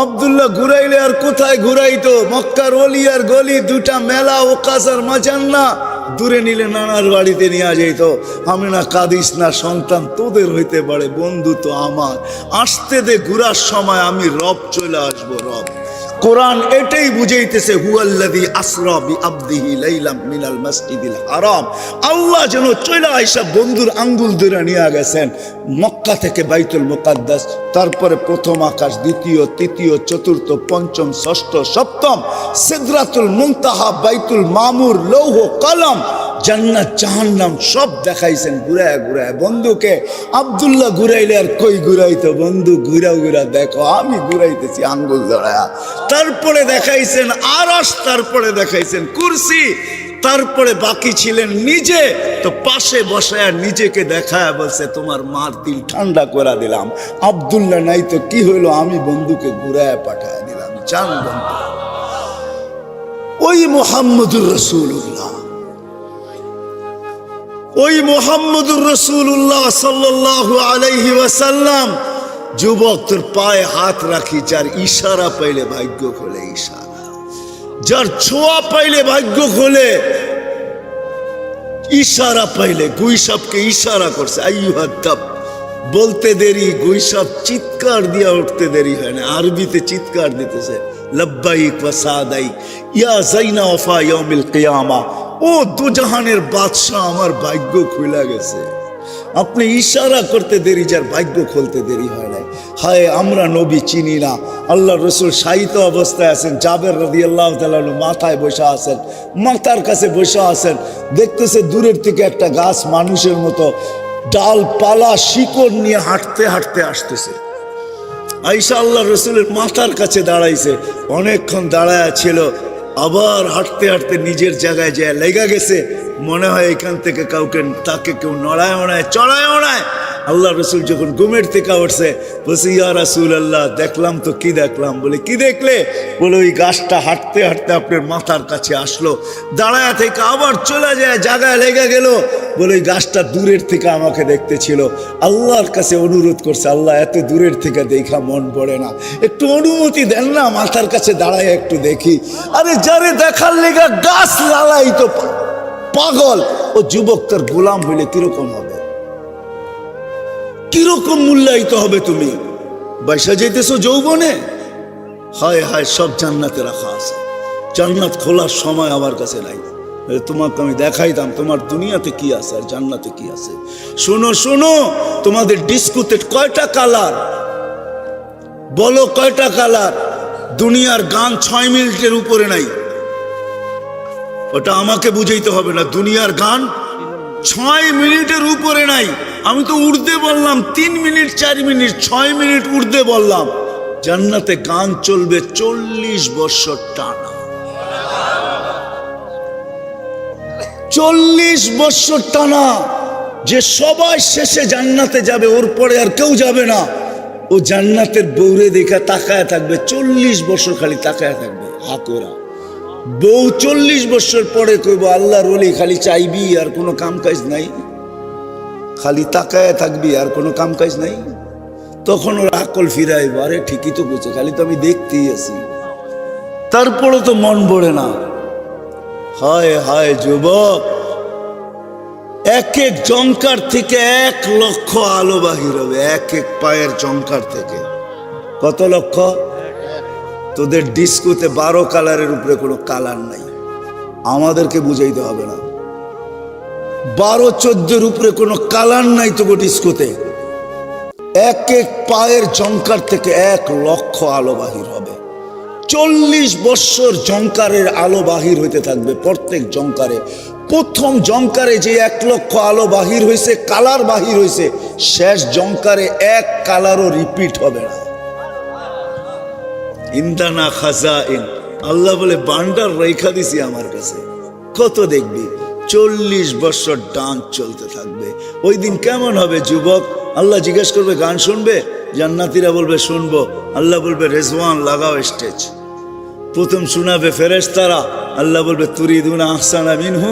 আব্দুল্লাহ ঘুরাইলে আর কোথায় ঘুরাইতো? মক্কার অলি আর গলি দুটা মেলা, ওকাজ আর মাজান্না, দূরে নিলে নানার বাড়িতে নিয়ে যাইতো। আমেনা কাঁদিস না, সন্তান তোদের হইতে পারে, বন্ধু তো আমার। আসতে দে, ঘুরার সময় আমি রব চলে আসবো। রব কোরআন এটাই বুঝাইতেছে, হুয়াল্লাযী আসরা বিআবদিহি লাইলাম মিনাল মাসজিদিল হারাম। আল্লাহ যেন চলে আইসা বন্ধুর আঙ্গুল ধরে নিয়ে গেছেন মক্কা থেকে বাইতুল মুকাদ্দাস, তারপরে প্রথম আকাশ, দ্বিতীয়, তৃতীয়, চতুর্থ, পঞ্চম, ষষ্ঠ, সপ্তম, সিদরাতুল মুনতাহা, বাইতুল মামুর, লৌহ কলম, জান্নাত জাহান্নাম সব দেখাইছেন ঘুরায় ঘুরায় বন্ধুকে। আব্দুল্লাহ ঘুরাইলে আর কই ঘুরাইতো? বন্ধু ঘুরা ঘুরা দেখো, আমি ঘুরাইতেছি আঙ্গুল ধরায়া। তারপরে দেখাইছেন আরশ, তারপরে দেখাইছেন কুরসি, তারপরে বাকি ছিলেন নিজে। তো পাশে বসায়া নিজেকে দেখায় বলছে, তোমার মার দিল ঠান্ডা করে দিলাম। আব্দুল্লাহ নাই তো কি হইলো? আমি বন্ধুকে ঘুরায় পাঠায় দিলাম। জান বন্ধু, ওই মুহাম্মদুর রাসূলুল্লাহ, ওই মুহাম্মদুর রাসূলুল্লাহ সাল্লাল্লাহু আলাইহি ওয়াসাল্লাম, যুবক তোর পায়ে হাত রাখি, যার ইশারা পাইলে ভাগ্য খোলে, ইশারা, যার ছোঁয়া পাইলে ভাগ্য খোলে, ইশারা পাইলে। গুইসাবকে ইশারা করছে, আইয়ুহাদ্দাব বলতে দেরি, গুইসাব চিৎকার দিয়া উঠতে দেরি হয় না। আরবিতে চিৎকার দিতেছে, লব্বাইক ওয়া সাদাইক ইয়া যাইনা ওয়াফা ইয়াউমিল কিয়ামা। ও দুজাহানের বাদশাহ, আমার ভাগ্য খুলে গেছে। আপনি ইশারা করতে দেরি, যার ভাগ্য খুলতে দেরি হয় না। হায় আমরা নবী চিনি না। আল্লাহ রসুল শায়িত অবস্থায় আছেন, জাবের রাদিয়াল্লাহু তাআলা মাথায় বসে আছেন, মাথার কাছে বসে আছেন, দেখতেছে দূরের থেকে একটা গাছ মানুষের মতো ডালপালা শিকড় নিয়ে হাঁটতে হাঁটতে আসতেছে। আয়েশা আল্লাহ রসুলের মাথার কাছে দাঁড়াইছে, অনেকক্ষণ দাঁড়ায় ছিল, আবার হাঁটতে হাঁটতে নিজের জায়গায় যায় লেগা গেছে। মনে হয় এখান থেকে কাউকে, তাকে কেউ নড়ায় ওড়ায় চড়ায় ওড়ায়। আল্লাহ রসুল যখন ঘুমের থেকে উঠছে, বলছে ইয়া রাসূলুল্লাহ দেখলাম তো। কি দেখলাম? বলে কি দেখলে? বলে ওই গাছটা হাঁটতে হাঁটতে আপনার মাথার কাছে আসলো, দাঁড়ায় থেকে আবার চলে যায়, জায়গায় লেগে গেল। বলে ওই গাছটা দূরের থেকে আমাকে দেখতেছিল, আল্লাহর কাছে অনুরোধ করছে, আল্লাহ এত দূরের থেকে দেখা মন পড়ে না, একটু অনুমতি দেন না, মাথার কাছে দাঁড়ায় একটু দেখি। আরে যারে দেখার লেগা গাছ লালাই তো পাগল, ও যুবক তার গোলাম হইলে কিরকম হবে? কিরকম মূল্যায়িত হবে? তুমি বাইসা যাইতেছো যৌবনে। হায় হায়, সব জান্নাতে রাখা আছে, জান্নাত খোলার সময় আমার কাছে নাই। তোমাকে আমি দেখাইতাম তোমার দুনিয়াতে কি আছে আর জান্নাতে কি আছে। শোনো শোনো, তোমাদের ডিস্কোতে কয়টা কালার? বলো কয়টা কালার? দুনিয়ার গান 6 মিনিটের উপরে নাই। ওটা আমাকে বুঝাইতে হবে না, দুনিয়ার গান 6 মিনিটের উপরে নাই। আমি তো উর্দে বললাম 3 মিনিট 4 মিনিট, 6 মিনিট উর্দে বললাম। জান্নাতে গান চলবে 40 বছর টানা। 40 বছর টানা। যে সবাই শেষে জান্নাতে যাবে, ওর পরে আর কেউ যাবে না। ও জান্নাতের বউরে দেখা তাকায় থাকবে 40 বছর, খালি তাকায় থাকবে হাকোরা। বউ 40 বছর পরে কইব আল্লাহর ওলি খালি চাইবি আর কোনো কাম কাজ নাই, খালি তাকায় থাকবি আর কোনো কাম কাজ নাই। তখন ওর আকল ফিরাইব, আরে ঠিকই তো বলছে, খালি তো আমি দেখতেই আছি, তারপরে তো মন ভরে না। হায় হায় যুবক, এক এক জঙ্কার থেকে 1 লক্ষ আলো বাহির হবে। এক এক পায়ের জঙ্কার থেকে কত লক্ষ? তোদের ডিস্কোতে 12 কালারের উপরে কোনো কালার নাই, আমাদেরকে বুঝাইতে হবে না। 12-14 উপরে কোনো কালার নাই তোকে ডিস্কোতে। এক এক পায়ের জঙ্কার থেকে 1 লক্ষ আলো বাহির হবে। 40 বছর জঙ্কারের আলো বাহির হইতে থাকবে প্রত্যেক জঙ্কারে। প্রথম জঙ্কারে যে 1 লক্ষ আলো বাহির হয়েছে, কালার বাহির হয়েছে, শেষ জঙ্কারে 1 কালারও রিপিট হবে না। ইন্দানা খাজাইন, আল্লাহ বলে বান্ডার রেখা দিছি আমার কাছে, কত দেখবি। 40 বছর ডান্স চলতে থাকবে। ওই দিন কেমন হবে যুবক? আল্লাহ জিজ্ঞেস করবে গান শুনবে? জান্নাতীরা বলবে শুনবো। আল্লাহ বলবে রেজওয়ান লাগাও স্টেজ। প্রথম শোনাবে ফেরেশতারা, আল্লাহ বলবে তুরিদুনা আহসানা মিনহু।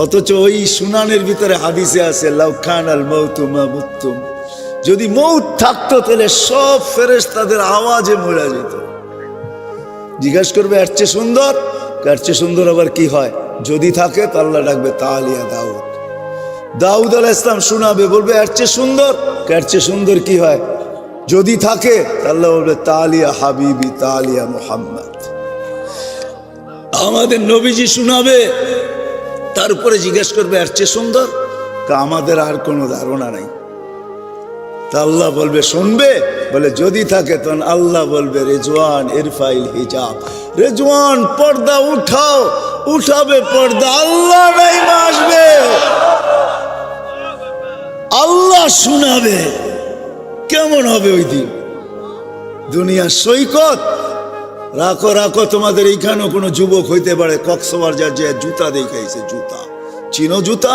অথচ ওই শুনানের ভিতরে হাদিসে আছে লাউ কানাল মাউতু মা মুতুম, যদি মৌত থাকতো তাহলে সব ফেরেশতাদের আওয়াজে মরে যেত। জিজ্ঞাসা করবে এর চেয়ে সুন্দর? এর চেয়ে সুন্দর আবার কি হয়? যদি থাকে তো আল্লাহ ডাকবে তালিয়া দাউদ। দাউদ আলাইহিস সালাম শোনাবে, বলবে এর চেয়ে সুন্দর? এর চেয়ে সুন্দর কি হয়? যদি থাকে আল্লাহ বলবে তালিয়া হাবিবি তালিয়া মুহাম্মদ। আমাদের নবীজি শোনাবে, তারপরে জিজ্ঞেস করবে এর চেয়ে সুন্দর? আমাদের আর কোনো ধারণা নাই। তা আল্লাহ বলবে শুনবে? বলে যদি থাকে তখন আল্লাহ বলবে রেজওয়ান ইরফাইল হিজাব, রেজওয়ান পর্দা উঠাও। উঠাবে পর্দা, আল্লাহ নাই আসবে, আল্লাহ শোনাবে। কেমন হবে ওই দিন? দুনিয়া সৈকত। রাখো রাখো, তোমাদের এইখানেও কোনো যুবক হইতে পারে কক্সবাজার যে জুতা দেখাইছে, জুতা চিনো? জুতা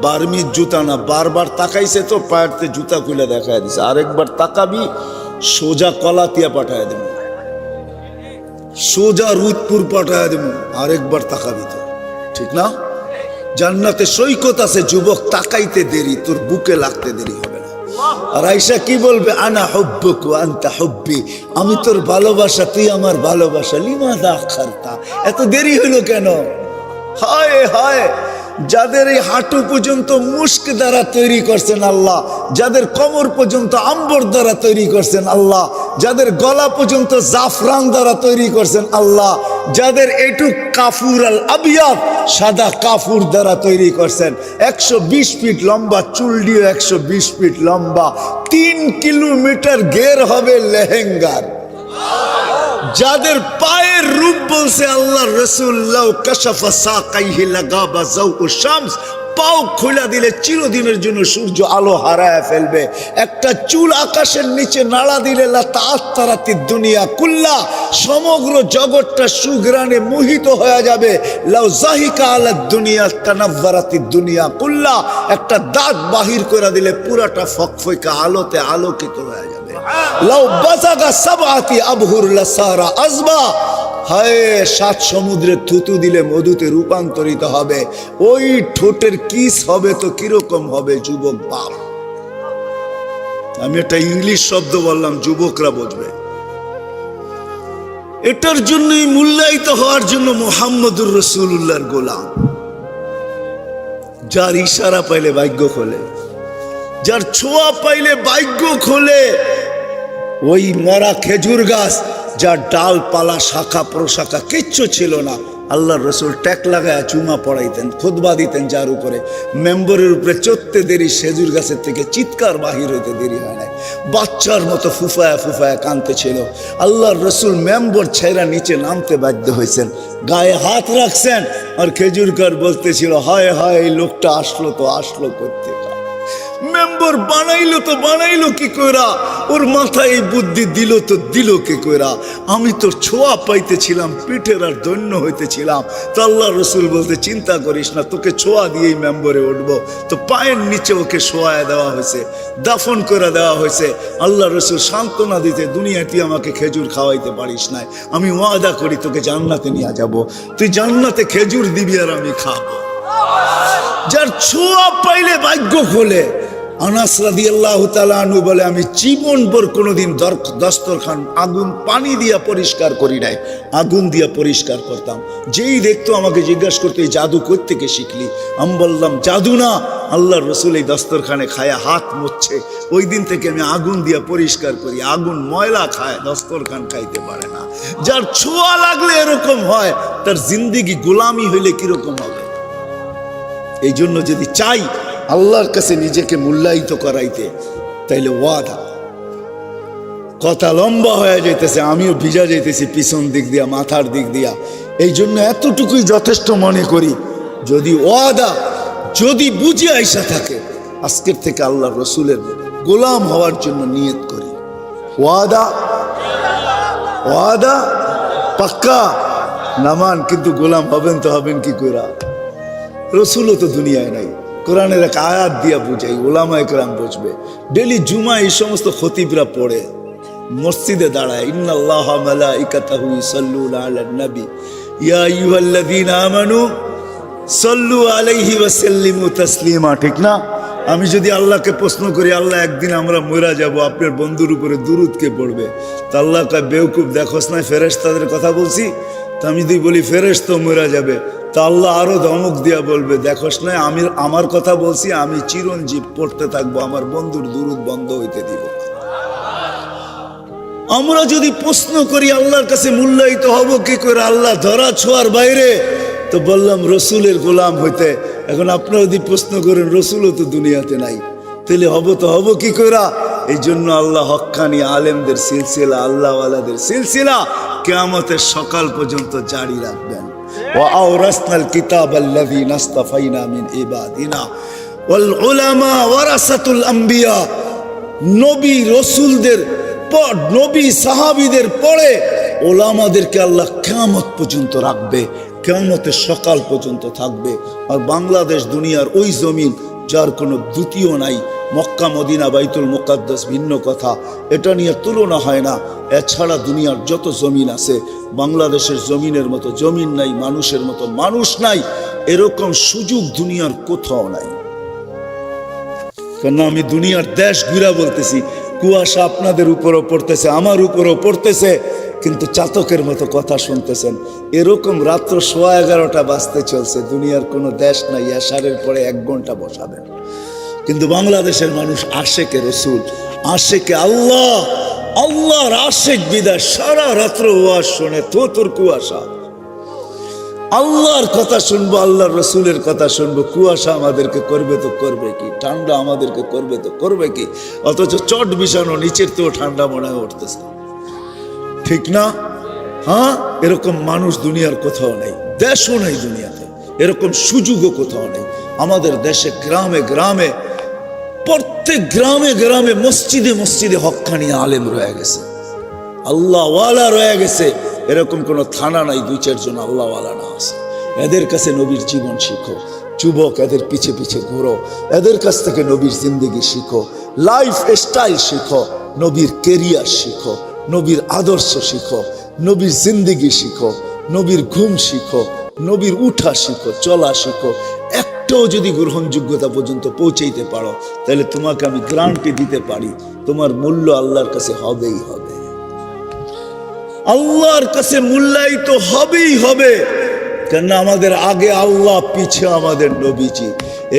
বার্মির জুতা না, বারবার তাকাইছে তো পায়েরতে জুতা খুলে দেখায় দিছে। আরেকবার তাকাবি সোজা কলাতিয়া পাঠায় দেব, সোজা রুদপুর পাঠায় দেব। আরেকবার তাকাবি তো, ঠিক না? জান্নাতে সৈকত আছে যুবক, তাকাইতে দেরি, তোর বুকে লাগতে দেরি হবে না। আর আয়েশা কি বলবে? আনা হুব্বুক ওয়া আনতা হুব্বি, আমি তোর ভালোবাসা, তুই আমার ভালোবাসা। লিমাযা আখারতা, এত দেরি হলো কেন? হায় হায়, যাদের এই হাঁটু পর্যন্ত মুস্ক দ্বারা তৈরি করছেন আল্লাহ, যাদের কোমর পর্যন্ত আম্বর দ্বারা তৈরি করছেন আল্লাহ, যাদের গলা পর্যন্ত জাফরান দ্বারা তৈরি করছেন আল্লাহ, যাদের এটুক কাফুর আল আবিয়াদ সাদা কাফুর দ্বারা তৈরি করছেন। 120 ফিট লম্বা, চুল দিয়ে 120 ফিট লম্বা, 3 কিলোমিটার ঘের হবে লেহেঙ্গার। যাদের পায়ের রূপ বলছে আল্লাহ রসুল্লাহ কাশাফা সাকাইহি লাগাবা যাউ শামস, পাও খোলা দিলে চিরদিনের জন্য সূর্য আলো হারায় ফেলবে। একটা চুল আকাশের নিচে নাড়া দিলে লা তাআত্তারাতি দুনিয়া কুল্লা, সমগ্র জগৎটা সুঘ্রাণে মোহিত হয়ে যাবে। লাউ জাহিকা আলা দুনিয়া তানাওয়ারাতি দুনিয়া কুল্লা, একটা দাঁত বাহির করে দিলে পুরাটা ফকফকা আলোতে আলোকিত হয়ে যাবে। লাউ বাজাগা সাবআতি আবহুর লাসারা আজবা, হায় 7 সমুদ্রে থুতু দিলে মধুতে রূপান্তরিত হবে। ওই ঠোঁটের কিস হবে তো কিরকম হবে যুবক বাপ? আমি একটা ইংলিশ শব্দ বললাম, যুবকরা বুঝবে। এটার জন্যই মূল্যায়িত হওয়ার জন্য মুহাম্মদুর রাসূলুল্লাহর গোলাম। যার ইশারা পাইলে ভাগ্য খোলে, যার ছোঁয়া পাইলে ভাগ্য খোলে। ওই মরা খেজুর গাছ, যার ডালপালা শাখা প্রশাখা কিচ্ছু ছিল না, আল্লাহর রসুল ট্যাক লাগায় চুমা পড়াইতেন, খুতবা দিতেন, যার উপরে মেম্বরের উপরে চড়তে দেরি, খেজুর গাছের থেকে চিৎকার বাহির হইতে দেরি হয় নাই। বাচ্চার মতো ফুফায়া ফুফায়া কাঁদতে ছিল। আল্লাহর রসুল মেম্বর ছেড়া নিচে নামতে বাধ্য হয়েছেন, গায়ে হাত রাখছেন, আর খেজুরকার বলতেছিল, হায় হায় এই লোকটা আসলো করতে। মেম্বর বানাইলো কি কইরা, ওর মাথায় এই বুদ্ধি দিল কি কইরা। আমি তোর ছোঁয়া পাইতেছিলাম, পিঠের আর দৈন্য হইতেছিলাম। তো আল্লাহ রসুল বলতে, চিন্তা করিস না, তোকে ছোঁয়া দিয়েই মেম্বরে উঠবো। তো পায়ের নিচে ওকে শোয়ায় দেওয়া হয়েছে, দাফন করে দেওয়া হয়েছে। আল্লাহ রসুল সান্ত্বনা দিতে, দুনিয়া তুই আমাকে খেজুর খাওয়াইতে পারিস নাই, আমি ওয়াদা করি তোকে জান্নাতে নিয়ে যাব, তুই জান্নাতে খেজুর দিবি আর আমি খাবো। যার ছোঁয়া পাইলে ভাগ্য খোলে। আনাস রাদিয়াল্লাহু তাআলা আনহু বলে, আমি জীবনভর কোনোদিন দস্তরখান আগুন পানি দিয়া পরিষ্কার করি নাই, আগুন দিয়া পরিষ্কার করতাম। যেই দেখতো আমাকে জিজ্ঞাসা করতো, এই জাদু কই থেকে শিখলি? আমি বললাম, জাদু না, আল্লাহর রসুল এই দস্তরখানে খায়া হাত মুছছে, ওই দিন থেকে আমি আগুন দিয়া পরিষ্কার করি। আগুন ময়লা খায়, দস্তরখান খাইতে পারে না। যার ছোঁয়া লাগলে এরকম হয়, তার জিন্দেগি গোলামি হইলে কিরকম হবে? এই জন্য যদি চাই আল্লাহর কাছে নিজেকে মূল্যায়িত করাইতে, তাইলে ওয়াদা। কথা লম্বা হয়ে যাইতেছে, আমিও ভিজা যাইতেছি পিছন দিক দিয়া, মাথার দিক দিয়া। এই জন্য এতটুকুই যথেষ্ট মনে করি, যদি ওয়াদা যদি বুঝে আইসা থাকে, আজকের থেকে আল্লাহ রসুলের গোলাম হওয়ার জন্য নিয়ত করি। ওয়াদা পাক্কা নামান, কিন্তু গোলাম হবেন তো হবেন কি করে? রসুলও তো দুনিয়ায় নাই। কোরআনের এক আয়াত দিয়া বুঝাই, ওলামা একরাম বুঝবে। ডেলি জুমা এই সমস্ত খতিবরা পড়ে, মসজিদে দাঁড়ায়, ইন্নাল্লাহা মালাইকাতাহু ইউসাল্লুনা আলান নবী ইয়া আইয়ুহাল্লাযীনা আমানু সাল্লু আলাইহি ওয়া সাল্লিমু তাসলিমা। ঠিক না? আমি যদি আল্লাহকে প্রশ্ন করি, আল্লাহ একদিন আমরা মরা যাব, আপনার বন্ধুর উপরে দুরূদ কে পড়বে? তা আল্লাহ কয়, বেওকুফ, দেখোস না ফেরেশতাদের কথা বলছি? তা আমি যদি বলি ফেরেশতা মরা যাবে, তা আল্লাহ আরো ধমক দিয়া বলবে, দেখোস না আমি আমার কথা বলছি, আমি চিরঞ্জীব পড়তে থাকবো, আমার বন্ধুর দুরূদ বন্ধ হইতে দিব। আমরা যদি প্রশ্ন করি আল্লাহর কাছে মূল্যায়িত হব কি করে, আল্লাহ ধরা ছোঁয়ার বাইরে, তো বললাম রসুলের গোলাম হইতে। এখন আপনারা যদি প্রশ্ন করেন, রসুলও তো দুনিয়াতে নাই, তাহলে হব কি করে? এই জন্য আল্লাহ হক্কানি আলেমদের সিলসিলা, আল্লাহওয়ালাদের সিলসিলা কিয়ামতের সকাল পর্যন্ত জারি রাখবেন। وأورثنا الكتاب الذي اصطفينا من عبادنا والعلماء ورثة الأنبياء। নবী রসুলদের পর, নবী সাহাবীদের পরে ওলামাদেরকে আল্লাহ কিয়ামত পর্যন্ত রাখবে, কিয়ামতের সকাল পর্যন্ত থাকবে। আর বাংলাদেশ দুনিয়ার ওই জমিন যার কোনো দ্বিতীয় নাই। মক্কা মদিনা বাইতুল মুকাদ্দাস ভিন্ন কথা, এটা নিয়ে তুলনা হয় না। এছাড়া দুনিয়ার যত জমিন আছে, বাংলাদেশের জমিনের মতো জমিন নাই, মানুষের মতো মানুষ নাই, এরকম সুযোগ দুনিয়ার কোথাও নাই। কেন আমি দুনিয়ার দেশ ঘুরা বলতেছি, কুয়াশা আপনাদের উপরও পড়তেছে, আমার উপরও পড়তেছে, কিন্তু চাতকের মতো কথা শুনতেছেন। এরকম রাত্র 11:15 বাজতে চলছে, দুনিয়ার কোনো দেশ নাই এশারের পরে 1 ঘন্টা বসাবেন। কিন্তু বাংলাদেশের মানুষ আশেকে রসুল, আশেকে আল্লাহ, আল্লাহর আশেক বিদায় সারা রাত্র ওয়াজ শোনে। তোর কুয়াশা, আল্লাহর কথা শুনবো, আল্লাহর রসুলের কথা শুনবো। কুয়াশা আমাদেরকে করবে তো করবে কি, ঠান্ডা আমাদেরকে করবে তো করবে কি, অথচ চট বিছানো নিচের তো ঠান্ডা মনে হয় উঠতেছে। ঠিক না? হ্যাঁ, এরকম মানুষ দুনিয়ার কোথাও নেই, দেশও নেই দুনিয়াতে, এরকম সুযোগও কোথাও নেই। আমাদের দেশে গ্রামে গ্রামে, প্রত্যেক গ্রামে গ্রামে, মসজিদে মসজিদে হক্কানি আলেম রয়ে গেছে, আল্লাহওয়ালা রয়ে গেছে। এরকম কোনো থানা নাই 2-4 জন আল্লাহওয়ালা না আছে। এদের কাছে নবীর জীবন শিখো। যুবক, এদের পিছে পিছে ঘুরো, এদের কাছ থেকে নবীর জিন্দগি শিখো, লাইফ স্টাইল শিখো, নবীর কেরিয়ার শিখো, নবীর আদর্শ শিখো, নবীর জিন্দগি শিখো, নবীর ঘুম শিখো, নবীর উঠা শিখো, চলা শিখো। একটাও যদি গ্রহণযোগ্যতা পর্যন্ত পৌঁছাইতে পারো, তাহলে তোমাকে আমি গ্যারান্টি দিতে পারি, তোমার মূল্য আল্লাহর কাছে হবেই হবে, আল্লাহর কাছে মূল্যায়িত হবেই হবে। কেন আমাদের আগে আল্লাহ, পিছে আমাদের নবীজি।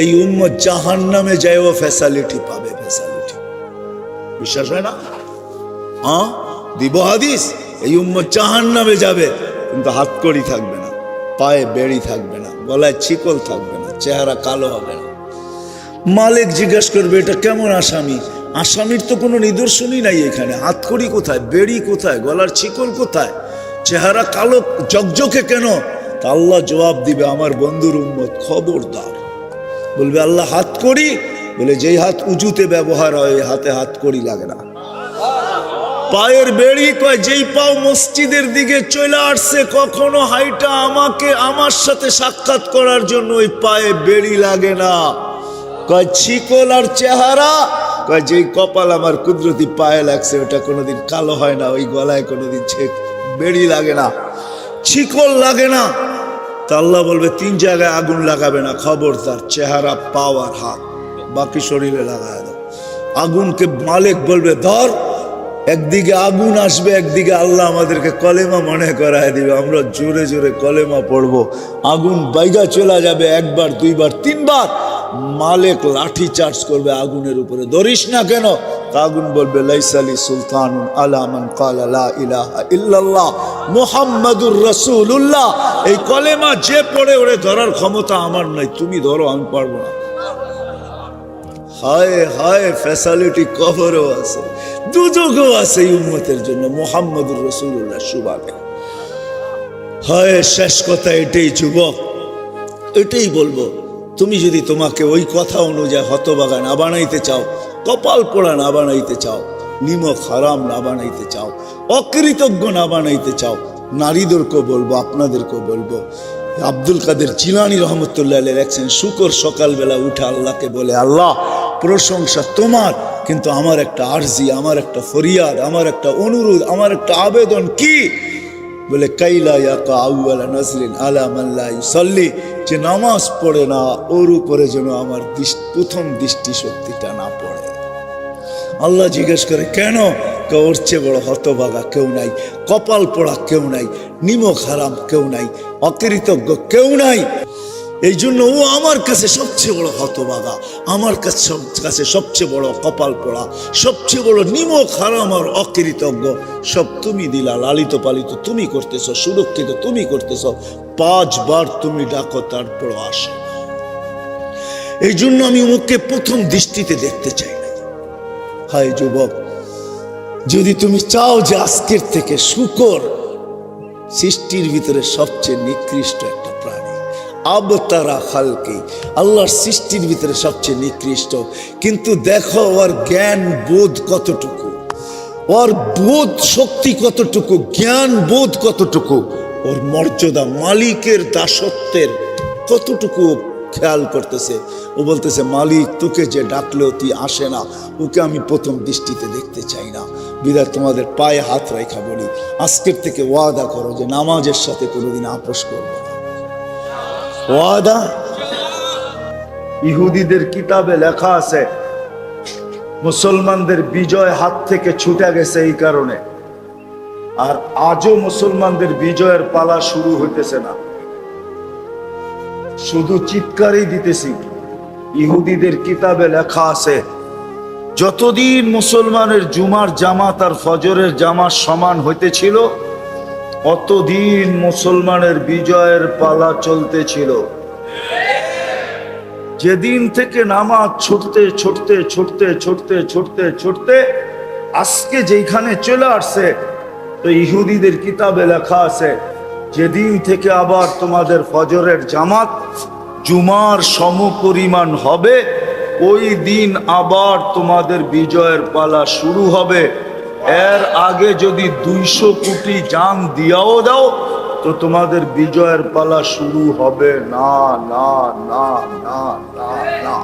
এই উম্মত জাহান্নামে যায়ও ফ্যাসিলিটি পাবে, ফ্যাসিলিটি। বিশ্বাস হয় না? দিব হাদিস, এই উম্মত জাহান্নামে যাবে কিন্তু হাতকড়ি থাকবে না। পায়ে বেড়ি থাকবে না, গলায় চিকল থাকবে না, চেহারা কালো হবে না। মালিক জিজ্ঞাসা করবে এটা কেমন আসামি? আসামির তো কোনো নিদর্শনই নাই এখানে। হাতকড়ি কোথায়, বেড়ি কোথায়, গলার চিকল কোথায়, চেহারা কালো জকজকে কেন? তা আল্লাহ জবাব দিবে আমার বন্ধুর উম্মত খবরদার। বলবে আল্লাহ হাতকড়ি? বলে যেই হাত উজুতে ব্যবহার হয় ওই হাতে হাতকড়ি লাগে না। পায়ের বেড়ি কয় যেই পাও মসজিদের দিকে চলে আসছে কখনো হাইটা আমাকে আমার সাথে সাক্ষাৎ করার জন্য ওই পায়ে বেড়ি লাগে না। কয় চিকল আর চেহারা, কয় যেই কপাল আমার কুদরতি পায়ে লাগছে ওটা কোনোদিন কালো হয় না, ওই গলায় কোনোদিন বেড়ি লাগে না, চিকল লাগে না। তা আল্লাহ বলবে 3 জায়গায় আগুন লাগাবে না, খবরদার, চেহারা, পাও আর হাত, বাকি শরীরে লাগায় দাও। আগুনকে মালিক বলবে ধর। একদিকে আগুন আসবে, একদিকে আল্লাহ আমাদেরকে কলেমা মনে করায় দিবে, আমরা জোরে জোরে কলেমা পড়বো। আগুন বাইগা চলে যাবে 1 বার 2 বার 3 বার। মালিক লাঠি চার্জ করবে আগুনের উপরে, ধরিস না কেন? আগুন বলবে লাইসালি সুলতানুন আলা মান ক্বালা লা ইলাহা ইল্লাল্লাহ মুহাম্মাদুর রাসূলুল্লাহ। এই কলেমা যে পড়ে ওরে ধরার ক্ষমতা আমার নাই, তুমি ধরো, আমি পারবো না। হায় হায়, ফ্যাসিলিটি কবরও আছে, দুজকও আছে এই উম্মতের জন্য মুহাম্মাদুর রাসূলুল্লাহ সুবাদে। হায়, শেষ কথা এটাই যুবক, এটাই বলবো। তুমি যদি তোমাকে ওই কথা অনুযায়ী হতভাগা না বানাইতে চাও, কপাল পোড়া না বানাইতে চাও, নিমক হারাম না বানাইতে চাও, অকৃতজ্ঞ না বানাইতে চাও, নারীদেরকেও বলবো, আপনাদেরকেও বলবো। আব্দুল কাদের জিলানী রহমতুল্লাহ লেখছেন শুকর সকালবেলা উঠে আল্লাহকে বলে আল্লাহ প্রশংসা তোমার, কিন্তু আমার একটা আরজি, আমার একটা ফরিয়াদ, আমার একটা অনুরোধ, আমার একটা আবেদন। কি? বলে কাইলা ইয়াকা আউয়ালা নাজরিন আলা মান লা ইউসাল্লি, যে নামাজ পড়ে না ওর উপরে যেন আমার প্রথম দৃষ্টি শক্তিটা না পড়ে। আল্লাহ জিজ্ঞেস করে কেন? ওর চেয়ে বড় হতভাগা কেউ নাই, কপাল পোড়া কেউ নাই, নিমক হারাম কেউ নাই, অকৃতজ্ঞ কেউ নাই। এই জন্য ও আমার কাছে সবচেয়ে বড় হতভাগা, আমার কাছে সবচেয়ে বড় কপাল পোড়া, সবচেয়ে বড় নিমক হারাম আর অকৃতজ্ঞ। সব তুমি দিলা, লালিত পালিত তুমি করতেছ, সুরক্ষিত তুমি করতেছ, 5 বার তুমি ডাকো তারপর আসে। এই জন্য আমি ওকে প্রথম দৃষ্টিতে দেখতে চাই না। হায় যুবক, যদি তুমি চাও যে আজকের থেকে শুকর সৃষ্টির ভিতরে সবচেয়ে নিকৃষ্ট একটা প্রাণী, আবতারা খালকি, আল্লাহর সৃষ্টির ভিতরে সবচেয়ে নিকৃষ্ট, কিন্তু দেখো ওর জ্ঞান বোধ কতটুকু, ওর বোধ শক্তি কতটুকু, জ্ঞান বোধ কতটুকু, ওর মর্যাদা, মালিকের দাসত্বের কতটুকু খেয়াল করতেছে। ও বলতেছে মালিক তোকে যে ডাকলেও তুই আসে না, ওকে আমি প্রথম দৃষ্টিতে দেখতে চাই না। বিদায় তোমাদের পায়ে হাত রেখা বলি, আজকের থেকে ওয়াদা করো যে নামাজের সাথে কোনোদিন আপোষ করবে না। ওয়াদা। ইহুদিদের কিতাবে লেখা আছে মুসলমানদের বিজয় হাত থেকে ছুটে গেছে এই কারণে, আর আজও মুসলমানদের বিজয়ের পালা শুরু হইতেছে না, শুধু চিৎকারই দিতেছি। ইহুদিদের কিতাবে লেখা আছে যতদিন মুসলমানের জুমার জামাত আর ফজরের জামাত সমান হইতেছিল অতদিন মুসলমানের বিজয়ের পালা চলতেছিল। যেদিন থেকে নামাজ ছুটতে ছুটতে ছুটতে ছুটতে ছুটতে ছুটতে আজকে যেখানে চলে আসছে, তো ইহুদিদের কিতাবে লেখা আছে যেদিন থেকে আবার তোমাদের ফজরের জামাত জুমার সমপরিমাণ হবে ওই দিন আবার তোমাদের বিজয়ের পালা শুরু হবে। এর আগে যদি 200 কোটি জান দিয়াও দাও তো তোমাদের বিজয়ের পালা শুরু হবে না, না না না না না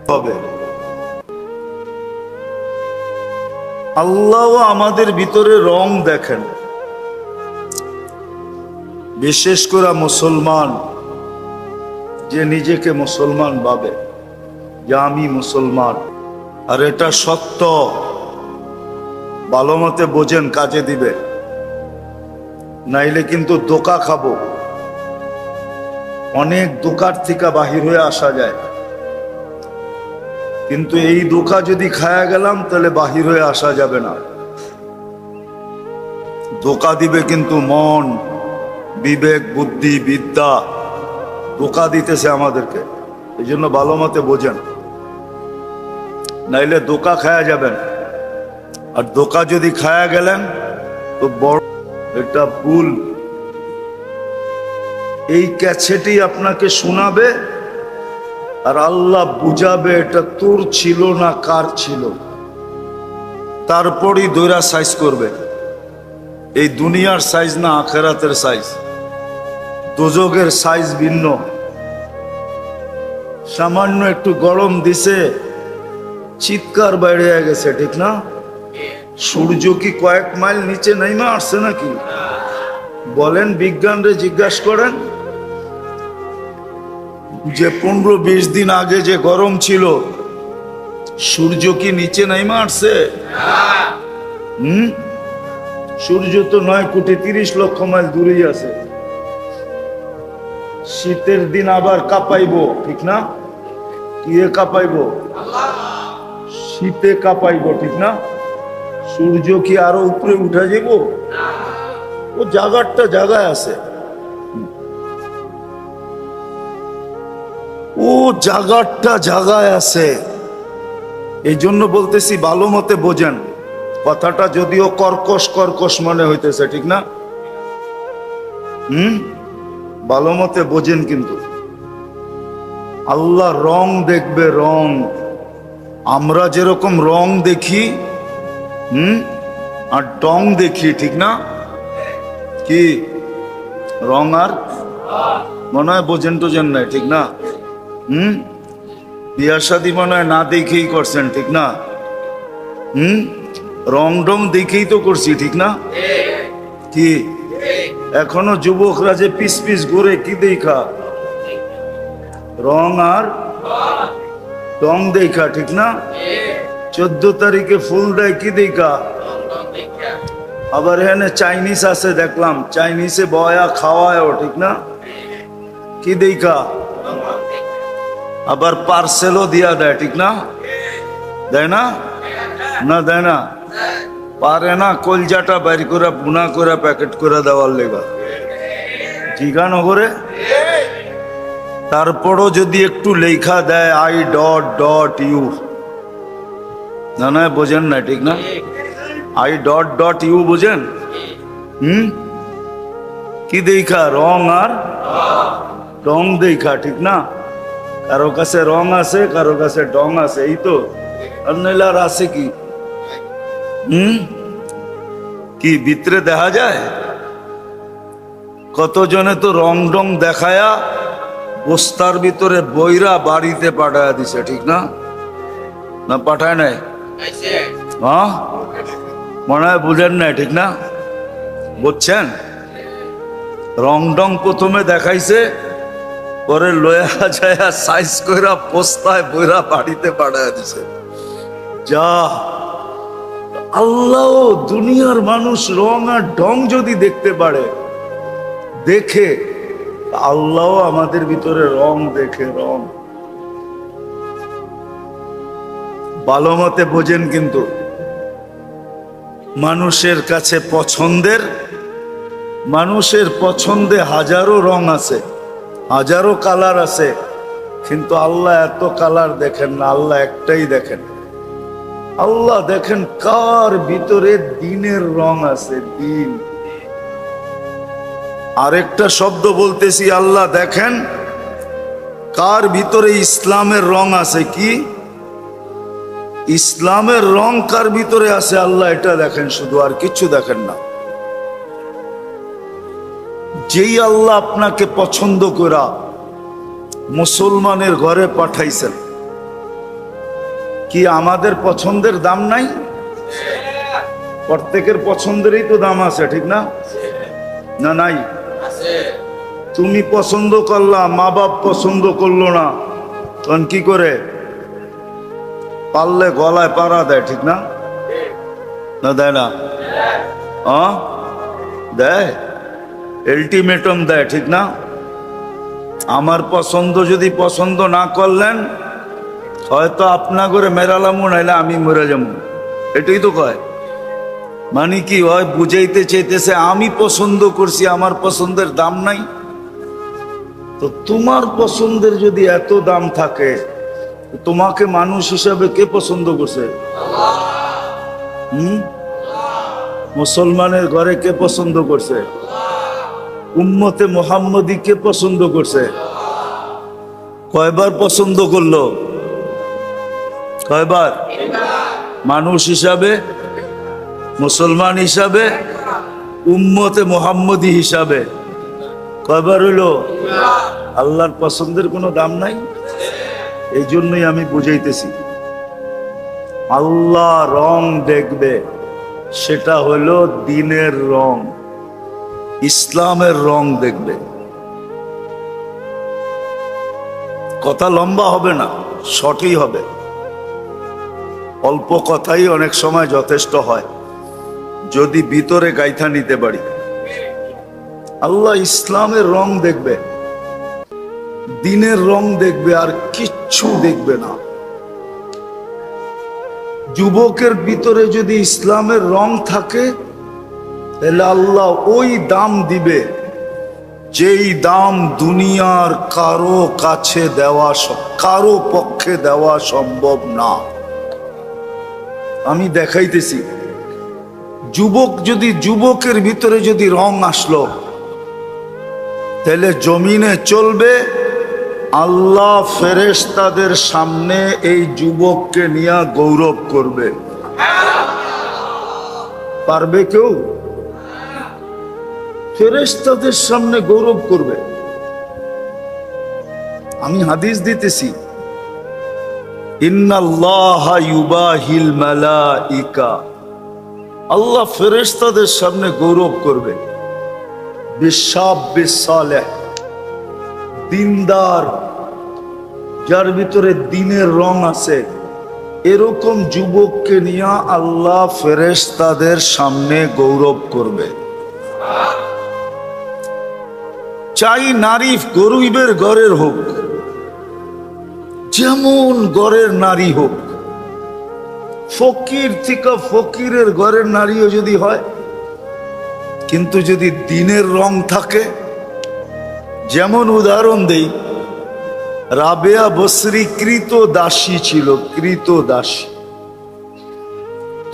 হবে। আল্লাহ আমাদের ভিতরে রং দেখেন, বিশেষ করে মুসলমান যে নিজেকে মুসলমান ভাবে যে আমি মুসলমান, আর এটা সত্য, ভালো মতে বোঝেন, কাজে দিবে, নাইলে কিন্তু ধোঁকা খাবো। অনেক ধোঁকার থেকে বাহির হয়ে আসা যায়, কিন্তু এই ধোঁকা যদি খায়া গেলাম তাহলে বাহির হয়ে আসা যাবে না। ধোকা দিবে কিন্তু মন, বিবেক, বুদ্ধি, বিদ্যা ধোকা দিতেছে আমাদেরকে। এই জন্য ভালো মতে বোঝেন, নাইলে ধোকা খায়া যাবেন। আর ধোকা যদি খায়া গেলেন তো বড় এটা ভুল। এই ক্যাসেটই আপনাকে শোনাবে আর আল্লাহ বুঝাবে এটা তোর ছিল না কার ছিল, তারপরই দৈরা সাইজ করবে। এই দুনিয়ার সাইজ না আখেরাতের সাইজ, দোজখের সাইজ ভিন্ন। সামান্য একটু গরম দিছে, চিৎকার বাইরে গেছে, ঠিক না? সূর্য কি কয়েক মাইল নিচে নাইমা আসছে নাকি? বলেন, বিজ্ঞানরে জিজ্ঞাসা করেন যে 15-20 দিন আগে যে গরম ছিল, সূর্য কি নিচে নাইমা আসছে? সূর্য তো 9,30,00,000 মাইল দূরেই আছে। শীতের দিন আবার কাঁপাইবো, ঠিক না? কি কাঁপাইবো? শীতে কাঁপাইবো, ঠিক না? সূর্য কি আরো উপরে উঠা যাব? ও জায়গাটা জায়গায় আছে, ও জায়গাটা জায়গায় আছে। এই জন্য বলতেছি ভালো মতে বোঝেন। কথাটা যদিও কর্কশ কর্কশ মনে হইতেছে, ঠিক না? ভালো মতে বোঝেন। কিন্তু আল্লাহ রং দেখবে, রং। আমরা যেরকম রং দেখি আর ডং দেখি, ঠিক না? কি রং আর মনে হয় বোঝেন টোঝেন নাই, ঠিক না? বিয়া শাদী মনে হয় না দেখেই করছেন, ঠিক না? রং ডং দেখেই তো করছি, ঠিক না? কি এখনো যুবকরা যে পিস পিস ঘুরে, কি দেখা? রং আর ডং দেখা, ঠিক না? 14 তারিখে ফুল দেয়, কি দেখা? আবার এখানে চাইনিজ আছে দেখলাম, চাইনিজে বয়া খাওয়ায়ও, ঠিক না? কি দেখা? আবার পার্সেলও দিয়া দেয়, ঠিক না? দেয় না? না দেয় না? পারে না কলজাটা বাইর করে বুনা করে প্যাকেট করে দেওয়ার লেগা, ঠিকানো করে। তারপরও যদি একটু লেখা দেয় I.ইউ, না না বোঝেন না, ঠিক না? I.ইউ বোঝেন? কি দেখা? রং আর ডং দেখা, ঠিক না? কারো কাছে রং আছে, কারো কাছে ডং আছে, এই তো। আর নইলে আর আছে কি? কি ভিতরে দেখা যায়? কতজনে তো রং ডং দেখায়া বস্তার ভিতরে বইরা বাড়িতে পাঠায় দিছে, ঠিক না? না পাঠায় নাই? হ্যাঁ, মনে হয় বুঝেন নাই, ঠিক না? বুঝছেন? রং ডং প্রথমে দেখাইছে, পরে লয়া যায় সাইজ কইরা বস্তায় বইরা বাড়িতে পাঠায় দিছে। যা আল্লাহ, দুনিয়ার মানুষ রং আর ঢং যদি দেখতে পারে, দেখে আল্লাহ আমাদের ভিতরে রং দেখে, রং। ভালো মতে বোঝেন। কিন্তু মানুষের কাছে মানুষের পছন্দে হাজারো রং আছে, হাজারো কালার আছে, কিন্তু আল্লাহ এত কালার দেখেন না, আল্লাহ একটাই দেখেন। আল্লাহ দেখেন কার ভিতরে দিনের রং আছে, দিন। আরেকটা শব্দ বলতেছি, আল্লাহ দেখেন কার ভিতরে ইসলামের রং আছে। কি ইসলামের রং কার ভিতরে আছে, আল্লাহ এটা দেখেন শুধু, আর কিছু দেখেন না। যেই আল্লাহ আপনাকে পছন্দ করা মুসলমানের ঘরে পাঠাইছেন, কি আমাদের পছন্দের দাম নাই? প্রত্যেকের পছন্দেরই তো দাম আছে, ঠিক না? না নাই? তুমি পছন্দ করলা, মা বাপ পছন্দ করলো না, তখন কি করে? পারলে গলায় পাড়া দেয়, ঠিক না? না দেয় না? দেয়, আলটিমেটাম দেয়, ঠিক না? আমার পছন্দ যদি পছন্দ না করলেন, হয়তো আপনা করে মেরালামু, নাইলে আমি মরে যাবো, এটাই তো কয়। মানে কি হয়, বুঝাইতে চাইতেছে আমি পছন্দ করছি, আমার পছন্দের দাম নাই। তো তোমার পছন্দের যদি এত দাম থাকে, তোমাকে মানুষ হিসাবে কে পছন্দ করছে? মুসলমানের ঘরে কে পছন্দ করছে? উম্মতে মুহাম্মদী কে পছন্দ করছে? কয়বার পছন্দ করলো? কয়বার? মানুষ হিসাবে, মুসলমান হিসাবে, উম্মতে মুহাম্মদী হিসাবে কয়বার হইলো? আল্লাহর পছন্দের কোনো দাম নাই। এই জন্যই আমি বুঝাইতেছি, আল্লাহ রং দেখবে, সেটা হলো দ্বীনের রং, ইসলামের রং দেখবে। কথা লম্বা হবে না, শর্টই হবে। অল্প কথাই অনেক সময় যথেষ্ট হয়, যদি ভিতরে গাইথা নিতে পারি। আল্লাহ ইসলামের রং দেখবে, দ্বীনের রং দেখবে, আর কিচ্ছু দেখবে না। যুবকের ভিতরে যদি ইসলামের রং থাকে, তাহলে আল্লাহ ওই দাম দিবে যেই দাম দুনিয়ার কারো কাছে দেওয়া, কারো পক্ষে দেওয়া সম্ভব না। আমি দেখাইতেছি, যুবকের ভিতরে যদি রং আসলো, তাহলে জমিনে চলবে, আল্লাহ ফেরেশতাদের সামনে এই যুবককে নিয়ে গৌরব করবে। পারবে কেউ? ফেরেশতাদের সামনে গৌরব করবে। আমি হাদিস দিতেছি, ইন্নাল্লাহা ইউবাহিল মালাইকা, আল্লাহ ফেরেশতাদের সামনে গৌরব করবে। বিশাব্বিস সালেহ, দিনদার, যার ভিতরে দ্বীনের রং আছে, এরকম যুবককে নিয়ে আল্লাহ ফেরেশতাদের সামনে গৌরব করবে। চাই নারী গরিবের ঘরের হোক, যেমন ঘরের নারী হোক, ফকির থেকে ফকিরের ঘরের নারীও যদি হয়, কিন্তু যদি দ্বীনের রং থাকে, যেমন উদাহরণ দেই, রাবেয়া বসরি কৃত দাসী ছিল, কৃত দাসী।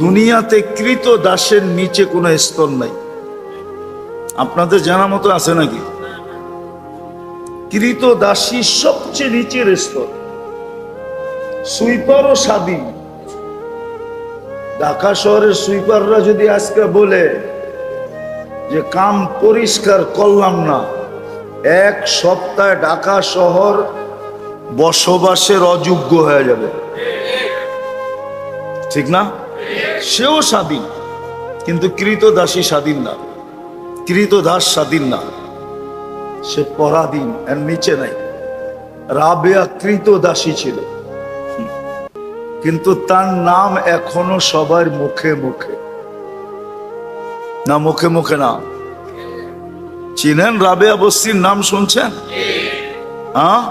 দুনিয়াতে কৃত দাসের নিচে কোনো স্তর নাই, আপনাদের জানা মতো আছে নাকি? কৃত দাসী সবচেয়ে নিচের স্তর। সুইপারও স্বাধীন। ঢাকা শহরের সুইপাররা যদি আজকে বলে যে কাম পরিষ্কার করলাম না, এক সপ্তাহে ঢাকা শহর বসবাসের অযোগ্য হয়ে যাবে, ঠিক না? সেও স্বাধীন, কিন্তু কৃতদাসী স্বাধীন না, কৃতদাস স্বাধীন না, সে পরাধীন, এর নিচে নাই। রাবেয়া কৃতদাসী ছিল, কিন্তু তার নাম এখনো সবার মুখে মুখে না, মুখে মুখে না। চিনেন রাবেয়া বস্তির নাম শুনছেন? হ্যাঁ,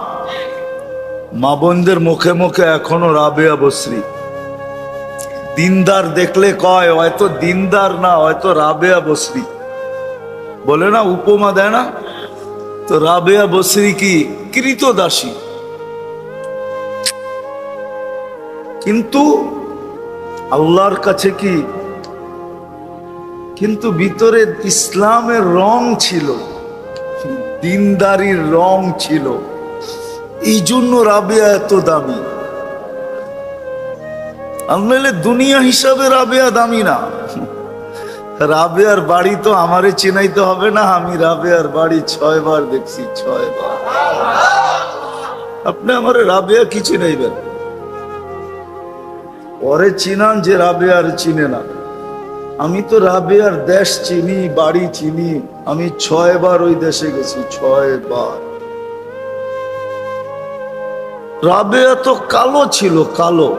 মা বোনদের মুখে মুখে এখনো রাবেয়া বস্রি। দিনদার দেখলে কয় হয়তো দিনদার না, হয়তো রাবেয়া বস্রি বলে না, উপমা দেয় না? তো রাবেয়া বস্রি কি কৃতদাসী, কিন্তু আল্লাহর কাছে কি, কিন্তু ভিতরে ইসলামের রং ছিল, দিনদারির রং ছিল, এই জন্য রাবেয়া এত দামি। আমলে দুনিয়া হিসাবে রাবেয়া দামি না। রাবেয়ার বাড়ি তো আমারে চিনাইতে হবে না, আমি রাবেয়ার বাড়ি 6 বার দেখছি, 6 বার। আপনি আমারে রাবেয়া কি চিনাইবেন? পরে চিনান যে রাবেয়ার চিনে না। আমি তো রাবেয়ার দেশ চিনি, বাড়ি চিনি, আমি 6 বার ওই দেশে গেছি, 6 বার। রাবেয়া তো কালো ছিল, কালো,